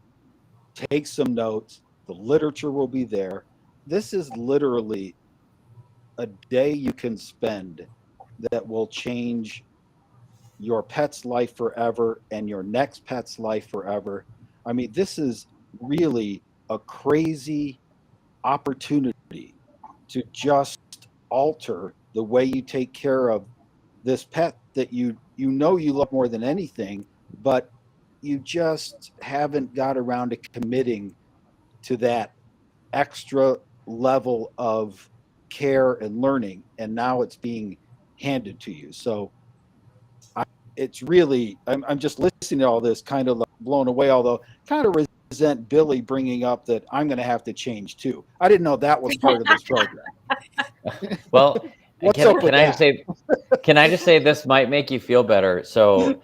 Speaker 6: take some notes, the literature will be there. This is literally a day you can spend that will change your pet's life forever and your next pet's life forever. I mean, this is really a crazy opportunity to just alter the way you take care of this pet that you love more than anything, but you just haven't got around to committing to that extra level of care and learning, and now it's being handed to you. So it's really, I'm just listening to all this kind of blown away, although kind of resent Billy bringing up that I'm going to have to change too. I didn't know that was part of this program.
Speaker 5: Well,
Speaker 6: What's up with
Speaker 5: can I
Speaker 6: that?
Speaker 5: just say this might make you feel better? So,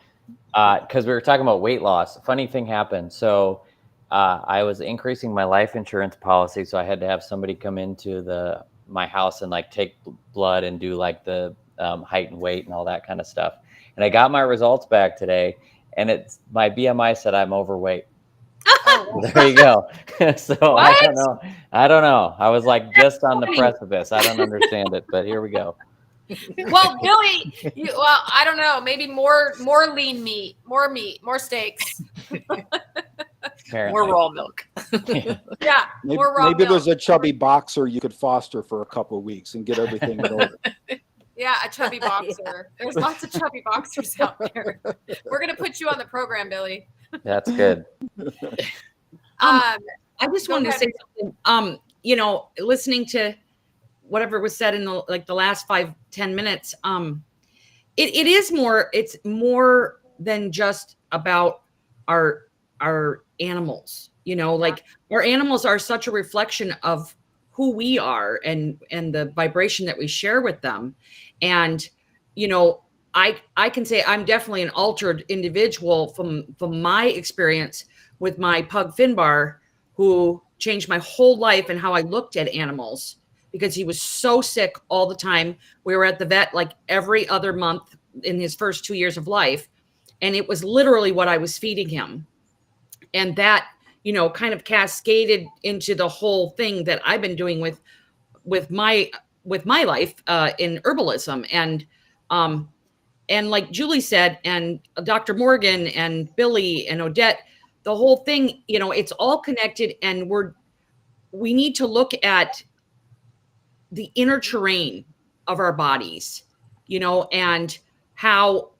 Speaker 5: because we were talking about weight loss, funny thing happened. So, I was increasing my life insurance policy, so I had to have somebody come into my house and like take blood and do like the height and weight and all that kind of stuff. And I got my results back today, and my BMI said I'm overweight.
Speaker 1: Oh,
Speaker 5: There you go. So
Speaker 1: What?
Speaker 5: I don't know. I was like just on the precipice. I don't understand it, but here we go.
Speaker 1: well, Billy, I don't know. Maybe more lean meat, more steaks.
Speaker 5: Apparently.
Speaker 7: More raw milk.
Speaker 1: Yeah, more raw
Speaker 6: Maybe
Speaker 1: milk.
Speaker 6: there's a chubby boxer you could foster for a couple of weeks and get everything in order.
Speaker 1: Yeah, a chubby boxer. There's lots of chubby boxers out there. We're gonna put you on the program, Billy.
Speaker 5: That's good.
Speaker 4: I just
Speaker 1: Go
Speaker 4: wanted to
Speaker 1: ahead.
Speaker 4: say something. You know, listening to whatever was said in the last 5-10 minutes, it is more. It's more than just about our animals. You know, like our animals are such a reflection of who we are and the vibration that we share with them. And you know, I can say I'm definitely an altered individual from my experience with my pug Finbar, who changed my whole life and how I looked at animals, because he was so sick all the time. We were at the vet like every other month in his first 2 years of life. And it was literally what I was feeding him. And that, you know, kind of cascaded into the whole thing that I've been doing with my life in herbalism. And like Julie said, and Dr. Morgan and Billy and Odette, the whole thing, you know, it's all connected, and we need to look at the inner terrain of our bodies, you know, and how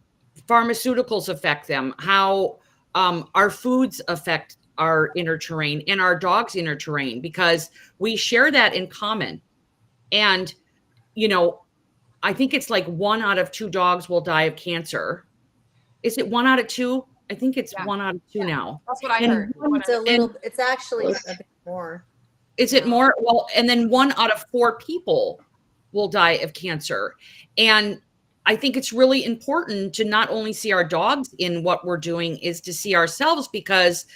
Speaker 4: pharmaceuticals affect them, how our foods affect our inner terrain and our dog's inner terrain, because we share that in common. And, you know, I think it's like 1 out of 2 dogs will die of cancer. Is it 1 out of 2? I think it's 1 out of 2 now.
Speaker 1: That's what I
Speaker 4: And
Speaker 1: heard.
Speaker 2: It's actually a bit more.
Speaker 4: Is it more? Well, and then 1 out of 4 people will die of cancer. And I think it's really important to not only see our dogs in what we're doing, is to see ourselves, because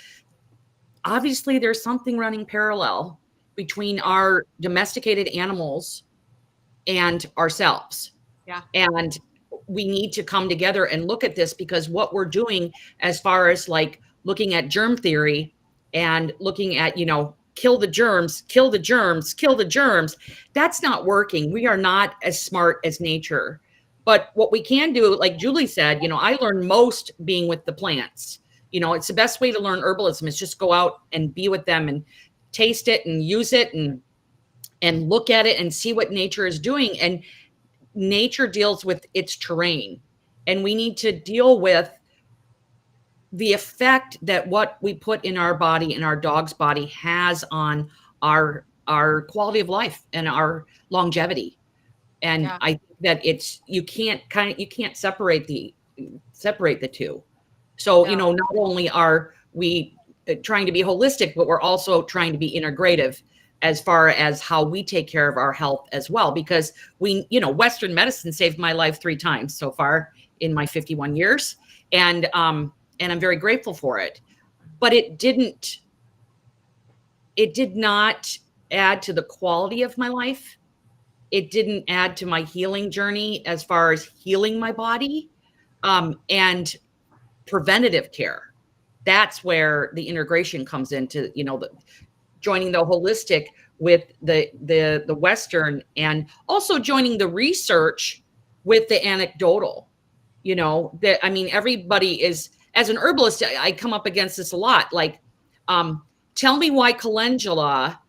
Speaker 4: obviously there's something running parallel between our domesticated animals and ourselves.
Speaker 1: Yeah.
Speaker 4: And we need to come together and look at this, because what we're doing as far as like looking at germ theory and looking at, you know, kill the germs, kill the germs, kill the germs, that's not working. We are not as smart as nature. But what we can do, like Julie said, you know, I learned most being with the plants. You know, it's the best way to learn herbalism is just go out and be with them and taste it and use it and look at it and see what nature is doing. And nature deals with its terrain, and we need to deal with the effect that what we put in our body and our dog's body has on our quality of life and our longevity. And I think that you can't separate the two. So, you know, not only are we trying to be holistic, but we're also trying to be integrative as far as how we take care of our health as well. Because you know, Western medicine saved my life 3 times so far in my 51 years. And I'm very grateful for it, but it did not add to the quality of my life. It didn't add to my healing journey as far as healing my body, and preventative care. That's where the integration comes into, you know, joining the holistic with the Western, and also joining the research with the anecdotal. You know, that, I mean, everybody is, as an herbalist, I come up against this a lot. Like, tell me why calendula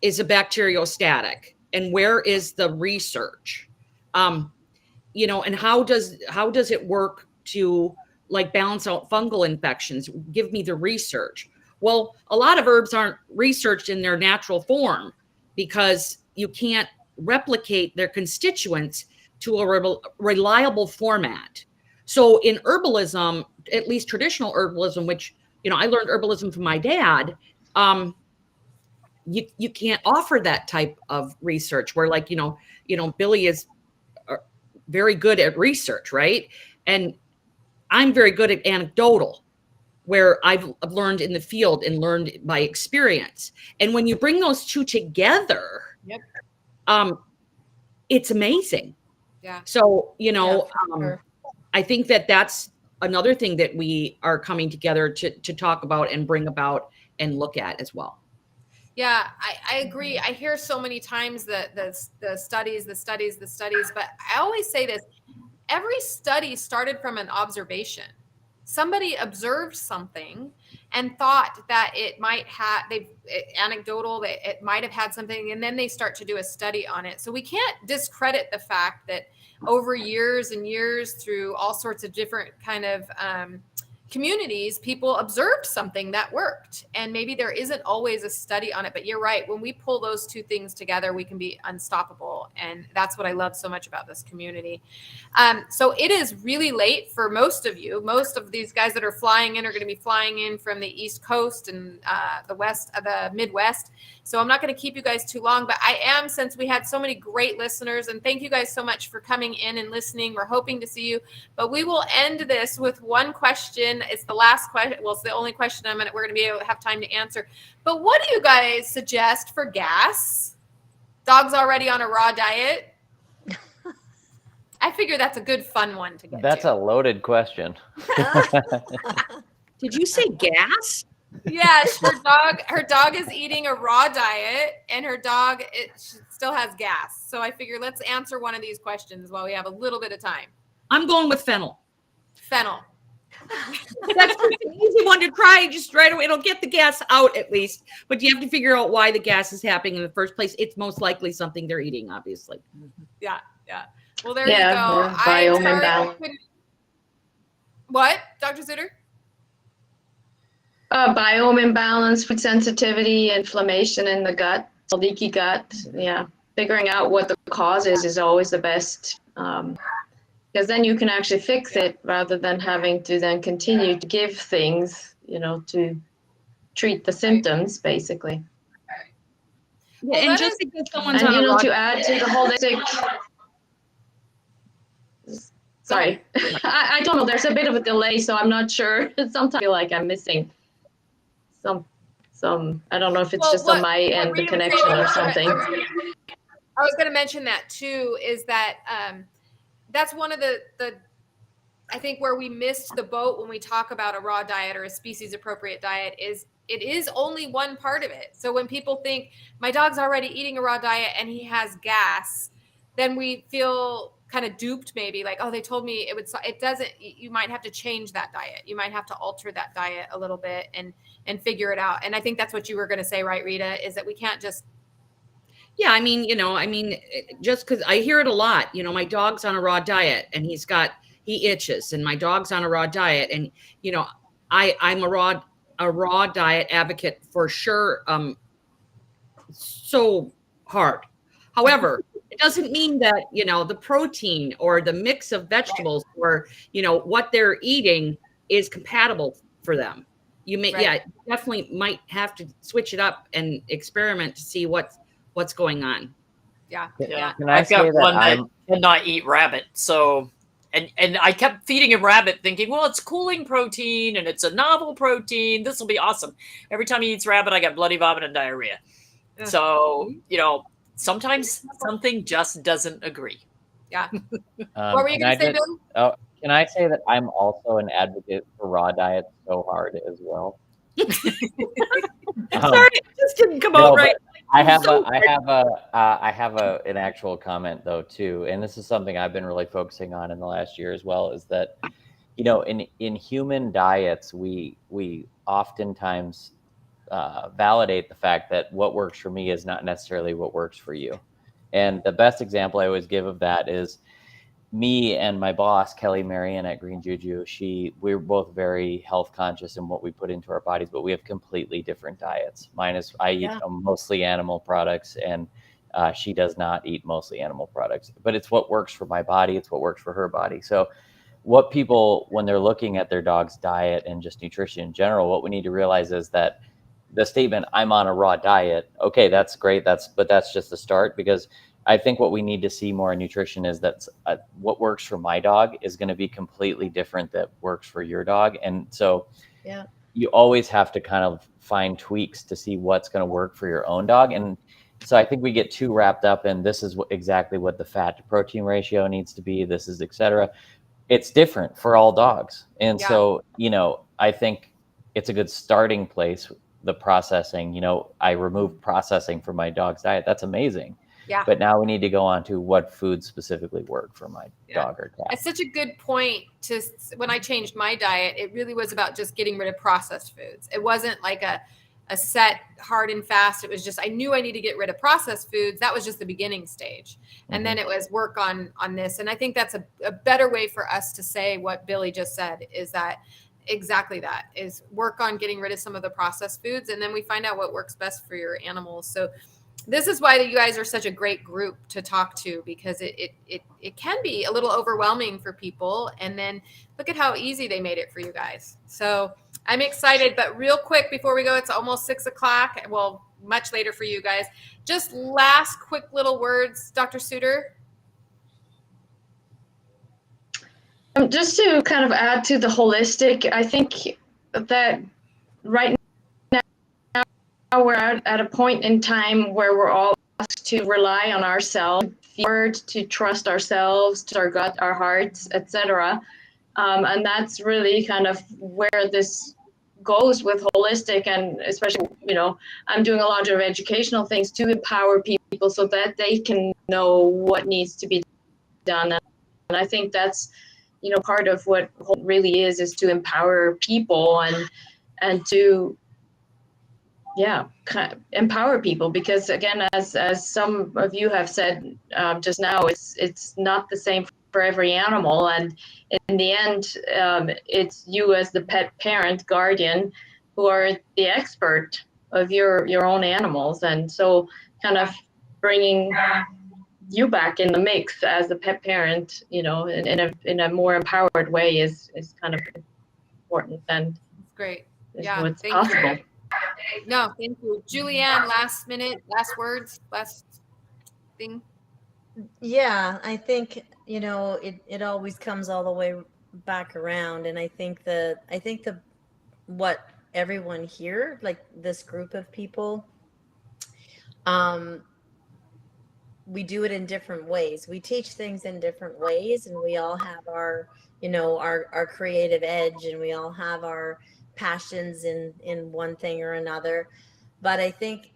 Speaker 4: is a bacteriostatic, and where is the research? You know, and how does it work to like balance out fungal infections? Give me the research. Well, a lot of herbs aren't researched in their natural form, because you can't replicate their constituents to a reliable format. So in herbalism, at least traditional herbalism, which, I learned herbalism from my dad. You can't offer that type of research where like, Billy is very good at research, right? And I'm very good at anecdotal, where I've learned in the field and learned by experience. And when you bring those two together,
Speaker 1: Yep.
Speaker 4: It's amazing.
Speaker 1: Yeah.
Speaker 4: So,
Speaker 1: sure.
Speaker 4: I think that's another thing that we are coming together to talk about and bring about and look at as well.
Speaker 1: Yeah, I agree. I hear so many times that the studies, but I always say this: every study started from an observation. Somebody observed something and thought that it might have anecdotal, that it might have had something, and then they start to do a study on it. So we can't discredit the fact that over years and years, through all sorts of different kind of communities, people observed something that worked, and maybe there isn't always a study on it, but you're right. When we pull those two things together, we can be unstoppable, and that's what I love so much about this community. So it is really late for most of you. Most of these guys that are flying in are going to be flying in from the East Coast and the Midwest. So I'm not going to keep you guys too long, but I am, since we had so many great listeners, and thank you guys so much for coming in and listening. We're hoping to see you, but we will end this with one question. It's the last question. Well, it's the only question we're going to be able to have time to answer. But what do you guys suggest for gas? Dog's already on a raw diet. I figure that's a good fun one to get
Speaker 5: That's
Speaker 1: to.
Speaker 5: a loaded question.
Speaker 4: Did you say gas?
Speaker 1: Yes, her dog is eating a raw diet, and her dog still has gas. So I figure let's answer one of these questions while we have a little bit of time.
Speaker 4: I'm going with fennel.
Speaker 1: Fennel.
Speaker 4: That's an easy one to try just right away. It'll get the gas out at least, but you have to figure out why the gas is happening in the first place. It's most likely something they're eating, obviously.
Speaker 1: Yeah. Well, there you go.
Speaker 3: Biome imbalance.
Speaker 1: What, Dr. Zutter?
Speaker 3: Biome imbalance, food sensitivity, inflammation in the gut, leaky gut. Yeah, figuring out what the cause is always the best, because then you can actually fix it rather than having to then continue to give things, to treat the symptoms, basically.
Speaker 4: Yeah, and just because someone's on
Speaker 3: And
Speaker 4: a raw
Speaker 3: to add to the holistic. Sorry, I don't know. There's a bit of a delay, so I'm not sure. Sometimes I feel like I'm missing some. I don't know if it's just on my end, the connection or something.
Speaker 1: I was going to mention that too. Is that that's one of the I think where we missed the boat when we talk about a raw diet or a species appropriate diet is it is only one part of it. So when people think my dog's already eating a raw diet and he has gas, then we feel kind of duped, maybe like, oh, they told me it doesn't. You might have to change that diet. You might have to alter that diet a little bit and figure it out. And I think that's what you were going to say, right, Rita, is that we can't just.
Speaker 4: Yeah, I mean, just because I hear it a lot, my dog's on a raw diet and he itches, and my dog's on a raw diet, and I'm a raw diet advocate for sure. So hard. However, it doesn't mean that, the protein or the mix of vegetables or, what they're eating is compatible for them. You definitely might have to switch it up and experiment to see what's going on.
Speaker 1: Yeah.
Speaker 7: I've got one that cannot eat rabbit. So, and I kept feeding him rabbit thinking, well, it's cooling protein and it's a novel protein. This will be awesome. Every time he eats rabbit, I get bloody vomit and diarrhea. Yeah. So, sometimes something just doesn't agree.
Speaker 1: Yeah. What were you going to say, Bill?
Speaker 5: Oh, can I say that I'm also an advocate for raw diets so hard as well?
Speaker 4: Sorry, it just didn't come out right.
Speaker 5: I have an actual comment though too, and this is something I've been really focusing on in the last year as well. Is that in human diets we oftentimes validate the fact that what works for me is not necessarily what works for you. And the best example I always give of that is me and my boss, Kelly Marion at Green Juju. We're both very health conscious in what we put into our bodies, but we have completely different diets. I eat mostly animal products, and she does not eat mostly animal products, but it's what works for my body. It's what works for her body. So what people, when they're looking at their dog's diet and just nutrition in general, what we need to realize is that the statement, I'm on a raw diet, okay, that's great. But that's just the start, because I think what we need to see more in nutrition is that what works for my dog is going to be completely different that works for your dog. And so you always have to kind of find tweaks to see what's going to work for your own dog. And so I think we get too wrapped up in this is exactly what the fat to protein ratio needs to be. This is et cetera. It's different for all dogs. And so, I think it's a good starting place, the processing. I removed processing from my dog's diet. That's amazing.
Speaker 1: Yeah.
Speaker 5: But now we need to go on to what foods specifically work for my dog or cat.
Speaker 1: It's such a good point. When I changed my diet, it really was about just getting rid of processed foods. It wasn't like a set hard and fast. It was just, I knew I need to get rid of processed foods. That was just the beginning stage. And then it was work on this. And I think that's a better way for us to say what Billy just said, is that exactly that, is work on getting rid of some of the processed foods. And then we find out what works best for your animals. So this is why you guys are such a great group to talk to, because it can be a little overwhelming for people. And then look at how easy they made it for you guys. So I'm excited, but real quick before we go, it's almost 6:00. Well, much later for you guys. Just last quick little words, Dr. Suter.
Speaker 3: Just to kind of add to the holistic, I think that right now we're at a point in time where we're all asked to rely on ourselves, to trust ourselves, to our gut, our hearts, etc. And that's really kind of where this goes with holistic, and especially, I'm doing a lot of educational things to empower people so that they can know what needs to be done. And I think that's, part of what really is to empower people and to, kind of empower people, because again, as some of you have said just now, it's not the same for every animal, and in the end, it's you as the pet parent guardian who are the expert of your own animals. And so kind of bringing you back in the mix as a pet parent, in a more empowered way is kind of important. And
Speaker 1: it's great.
Speaker 3: What's possible.
Speaker 1: You. No, thank you. Julianne, last words, last thing.
Speaker 2: Yeah, I think, it always comes all the way back around. And I think what everyone here, like this group of people, we do it in different ways. We teach things in different ways, and we all have our, our creative edge, and we all have our passions in one thing or another. But I think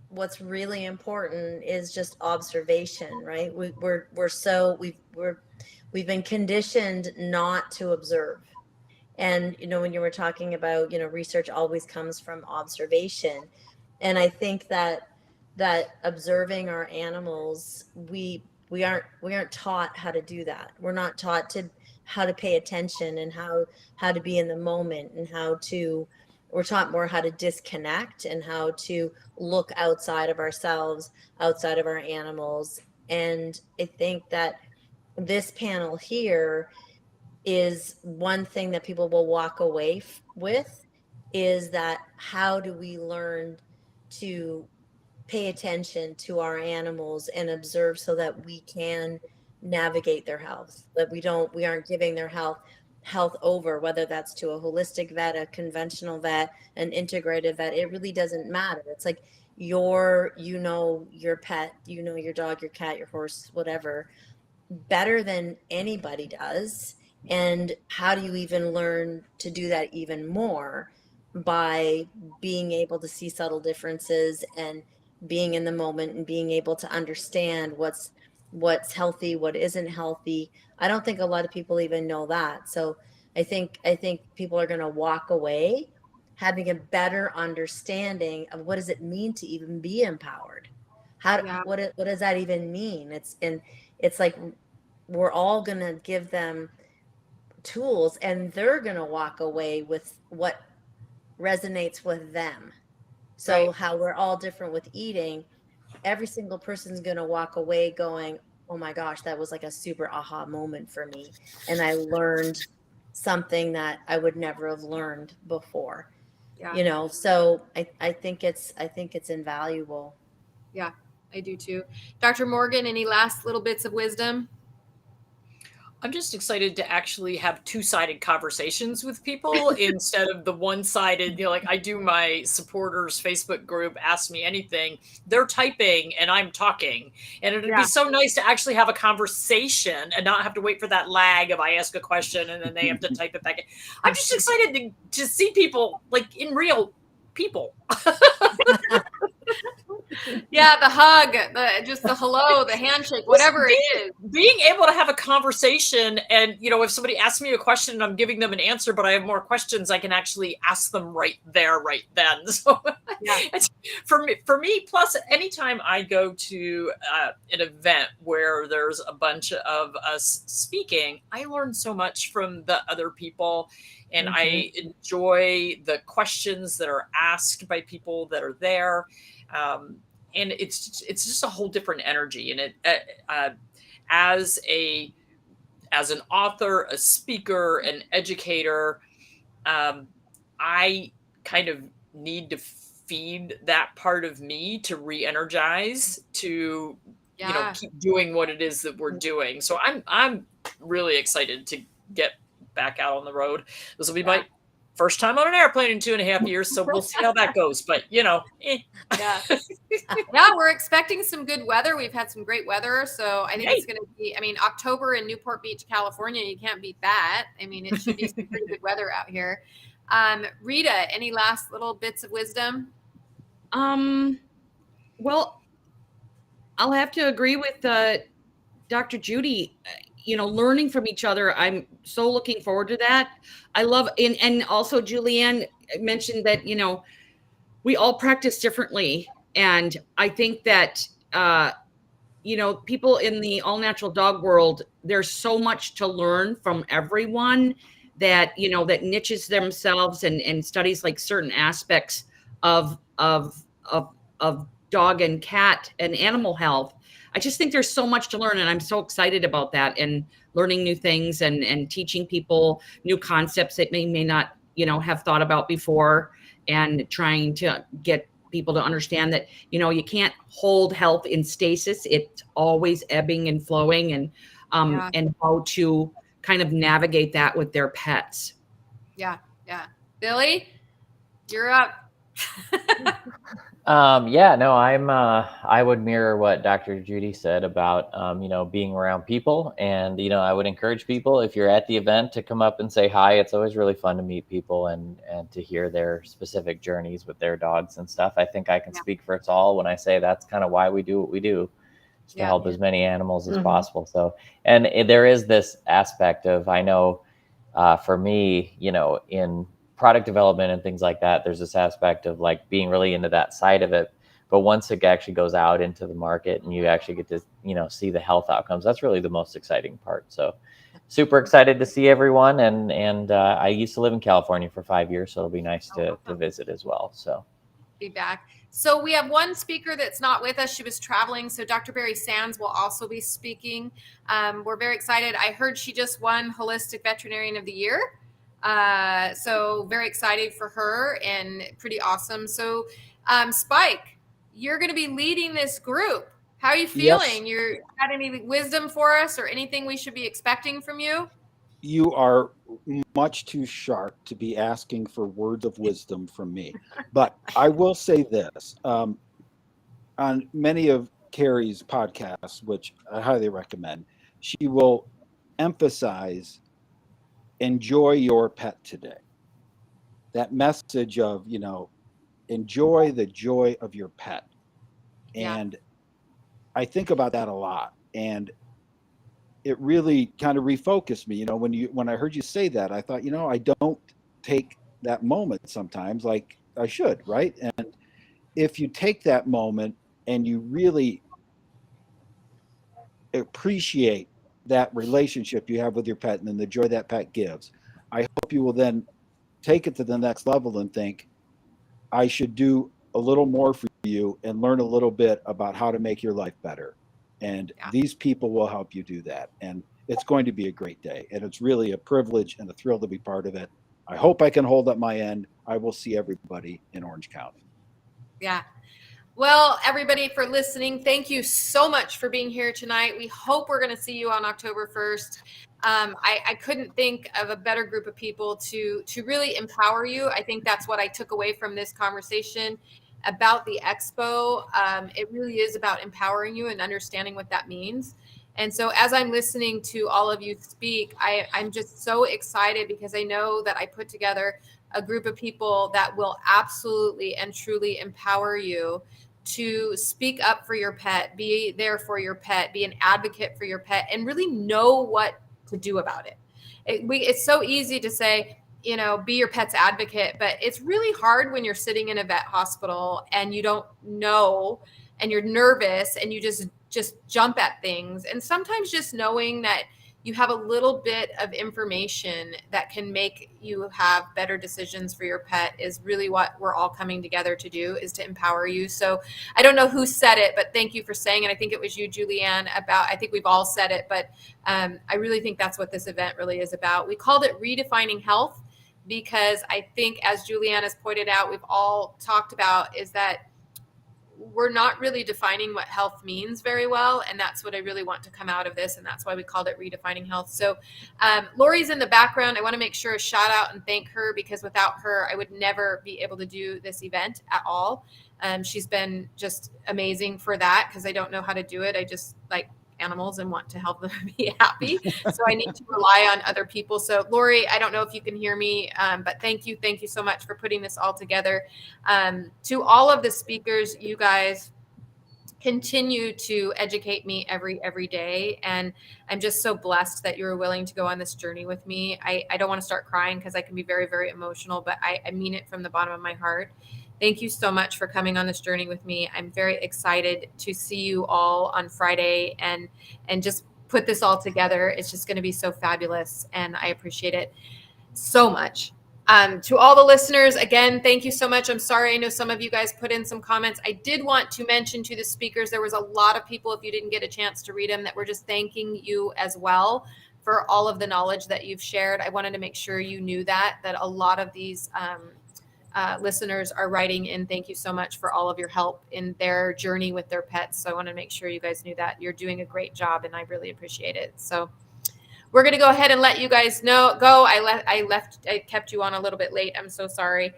Speaker 2: what's really important is just observation, right? We've been conditioned not to observe. And, when you were talking about, research always comes from observation. And I think that observing our animals, we aren't taught how to do that. We're not taught how to pay attention and how to be in the moment, and we're taught more how to disconnect and how to look outside of ourselves, outside of our animals. And I think that this panel here is one thing that people will walk away with, is that how do we learn to pay attention to our animals and observe so that we can navigate their health, that we aren't giving their health over, whether that's to a holistic vet, a conventional vet, an integrative vet. It really doesn't matter. It's like your pet, your dog, your cat, your horse, whatever, better than anybody does. And how do you even learn to do that even more? By being able to see subtle differences and being in the moment and being able to understand what's healthy, what isn't healthy. I don't think a lot of people even know that. So I think people are going to walk away having a better understanding of what does it mean to even be empowered. What does that even mean? It's like we're all going to give them tools, and they're going to walk away with what resonates with them. So how we're all different with eating, every single person's going to walk away going, oh my gosh, that was like a super aha moment for me. And I learned something that I would never have learned before.
Speaker 1: Yeah.
Speaker 2: You know, so I think it's invaluable.
Speaker 1: Yeah, I do too. Dr. Morgan, any last little bits of wisdom?
Speaker 7: I'm just excited to actually have two-sided conversations with people instead of the one-sided, like I do my supporters Facebook group, Ask Me Anything. They're typing and I'm talking. And it'd be so nice to actually have a conversation and not have to wait for that lag of I ask a question and then they have to type it back in. I'm just excited to see people like in real people.
Speaker 1: Yeah, the hug, just the hello, the handshake, whatever it is.
Speaker 7: Being able to have a conversation, and if somebody asks me a question and I'm giving them an answer, but I have more questions, I can actually ask them right there, right then. So it's, for me. Plus, anytime I go to an event where there's a bunch of us speaking, I learn so much from the other people. And I enjoy the questions that are asked by people that are there. And it's just a whole different energy. And it as an author, a speaker, an educator, I kind of need to feed that part of me to re-energize, to keep doing what it is that we're doing. So I'm really excited to get back out on the road. This will be my first time on an airplane in 2.5 years, so we'll see how that goes. But Yeah,
Speaker 1: we're expecting some good weather. We've had some great weather, so I think it's going to be. I mean, October in Newport Beach, California, you can't beat that. I mean, it should be some pretty good weather out here. Rita, any last little bits of wisdom?
Speaker 4: Well, I'll have to agree with Dr. Judy. Learning from each other. I'm so looking forward to that. I love, and also Julianne mentioned that, we all practice differently. And I think that, people in the all natural dog world, there's so much to learn from everyone that, that niches themselves and studies like certain aspects of dog and cat and animal health. I just think there's so much to learn, and I'm so excited about that, and learning new things and teaching people new concepts that may not, have thought about before, and trying to get people to understand that, you can't hold health in stasis. It's always ebbing and flowing, and how to kind of navigate that with their pets.
Speaker 1: Yeah. Billy, you're up.
Speaker 5: I would mirror what Dr. Judy said about, being around people. And, I would encourage people, if you're at the event, to come up and say hi. It's always really fun to meet people and to hear their specific journeys with their dogs and stuff. I think I can speak for us all when I say that's kind of why we do what we do, is to help as many animals as possible. So, and there is this aspect of, I know, for me, in product development and things like that, there's this aspect of like being really into that side of it. But once it actually goes out into the market and you actually get to, see the health outcomes, that's really the most exciting part. So super excited to see everyone. And I used to live in California for 5 years, so it'll be nice to visit as well. So
Speaker 1: be back. So we have one speaker that's not with us. She was traveling. So Dr. Barry Sands will also be speaking. We're very excited. I heard she just won Holistic Veterinarian of the Year. So very excited for her, and pretty awesome. So, Spike, you're going to be leading this group. How are you feeling? You got any wisdom for us, or anything we should be expecting from you?
Speaker 6: You are much too sharp to be asking for words of wisdom from me. But I will say this, on many of Carrie's podcasts, which I highly recommend, she will emphasize enjoy your pet today. That message of, enjoy the joy of your pet. And I think about that a lot. And it really kind of refocused me. When I heard you say that, I thought, I don't take that moment sometimes like I should, right? And if you take that moment and you really appreciate that relationship you have with your pet and then the joy that pet gives, I hope you will then take it to the next level and think, I should do a little more for you and learn a little bit about how to make your life better. And
Speaker 1: Yeah.
Speaker 6: these people will help you do that. And it's going to be a great day. And it's really a privilege and a thrill to be part of it. I hope I can hold up my end. I will see everybody in Orange County.
Speaker 1: Yeah. Well, everybody, for listening, thank you so much for being here tonight. We hope we're going to see you on October 1st. I couldn't think of a better group of people to really empower you. I think that's what I took away from this conversation about the Expo. It really is about empowering you and understanding what that means. And so as I'm listening to all of you speak, I'm just so excited because I know that I put together a group of people that will absolutely and truly empower you to speak up for your pet, be there for your pet, be an advocate for your pet, and really know what to do about it. It's so easy to say, you know, be your pet's advocate, but it's really hard when you're sitting in a vet hospital and you don't know and you're nervous and you just jump at things. And sometimes just knowing that you have a little bit of information that can make you have better decisions for your pet is really what we're all coming together to do, is to empower you. So I don't know who said it, but thank you for saying it. I think it was you, Julianne, I think we've all said it, but I really think that's what this event really is about. We called it Redefining Health because I think, as Julianne has pointed out, we've all talked about, is that we're not really defining what health means very well. And that's what I really want to come out of this. And that's why we called it Redefining Health. So Lori's in the background. I want to make sure a shout out and thank her, because without her, I would never be able to do this event at all. She's been just amazing for that, because I don't know how to do it. I just like animals and want to help them be happy. So I need to rely on other people. So Lori, I don't know if you can hear me, but thank you so much for putting this all together. To all of the speakers, you guys continue to educate me every day, and I'm just so blessed that you were willing to go on this journey with me. I don't want to start crying because I can be very, very emotional, but I mean it from the bottom of my heart. Thank you so much for coming on this journey with me. I'm very excited to see you all on Friday and just put this all together. It's just going to be so fabulous, and I appreciate it so much. To all the listeners, again, thank you so much. I'm sorry, I know some of you guys put in some comments. I did want to mention to the speakers, there was a lot of people, if you didn't get a chance to read them, that were just thanking you as well for all of the knowledge that you've shared. I wanted to make sure you knew that a lot of these listeners are writing in. Thank you so much for all of your help in their journey with their pets. So I want to make sure you guys knew that. You're doing a great job, and I really appreciate it. So we're going to go ahead and let you guys go. I kept you on a little bit late. I'm so sorry.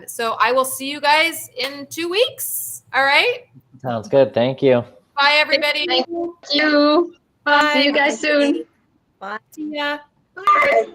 Speaker 1: So I will see you guys in 2 weeks. All right.
Speaker 5: Sounds good. Thank you.
Speaker 1: Bye, everybody.
Speaker 3: Thank you.
Speaker 1: Bye.
Speaker 3: See you guys soon.
Speaker 2: Bye.
Speaker 1: See ya.
Speaker 3: Bye.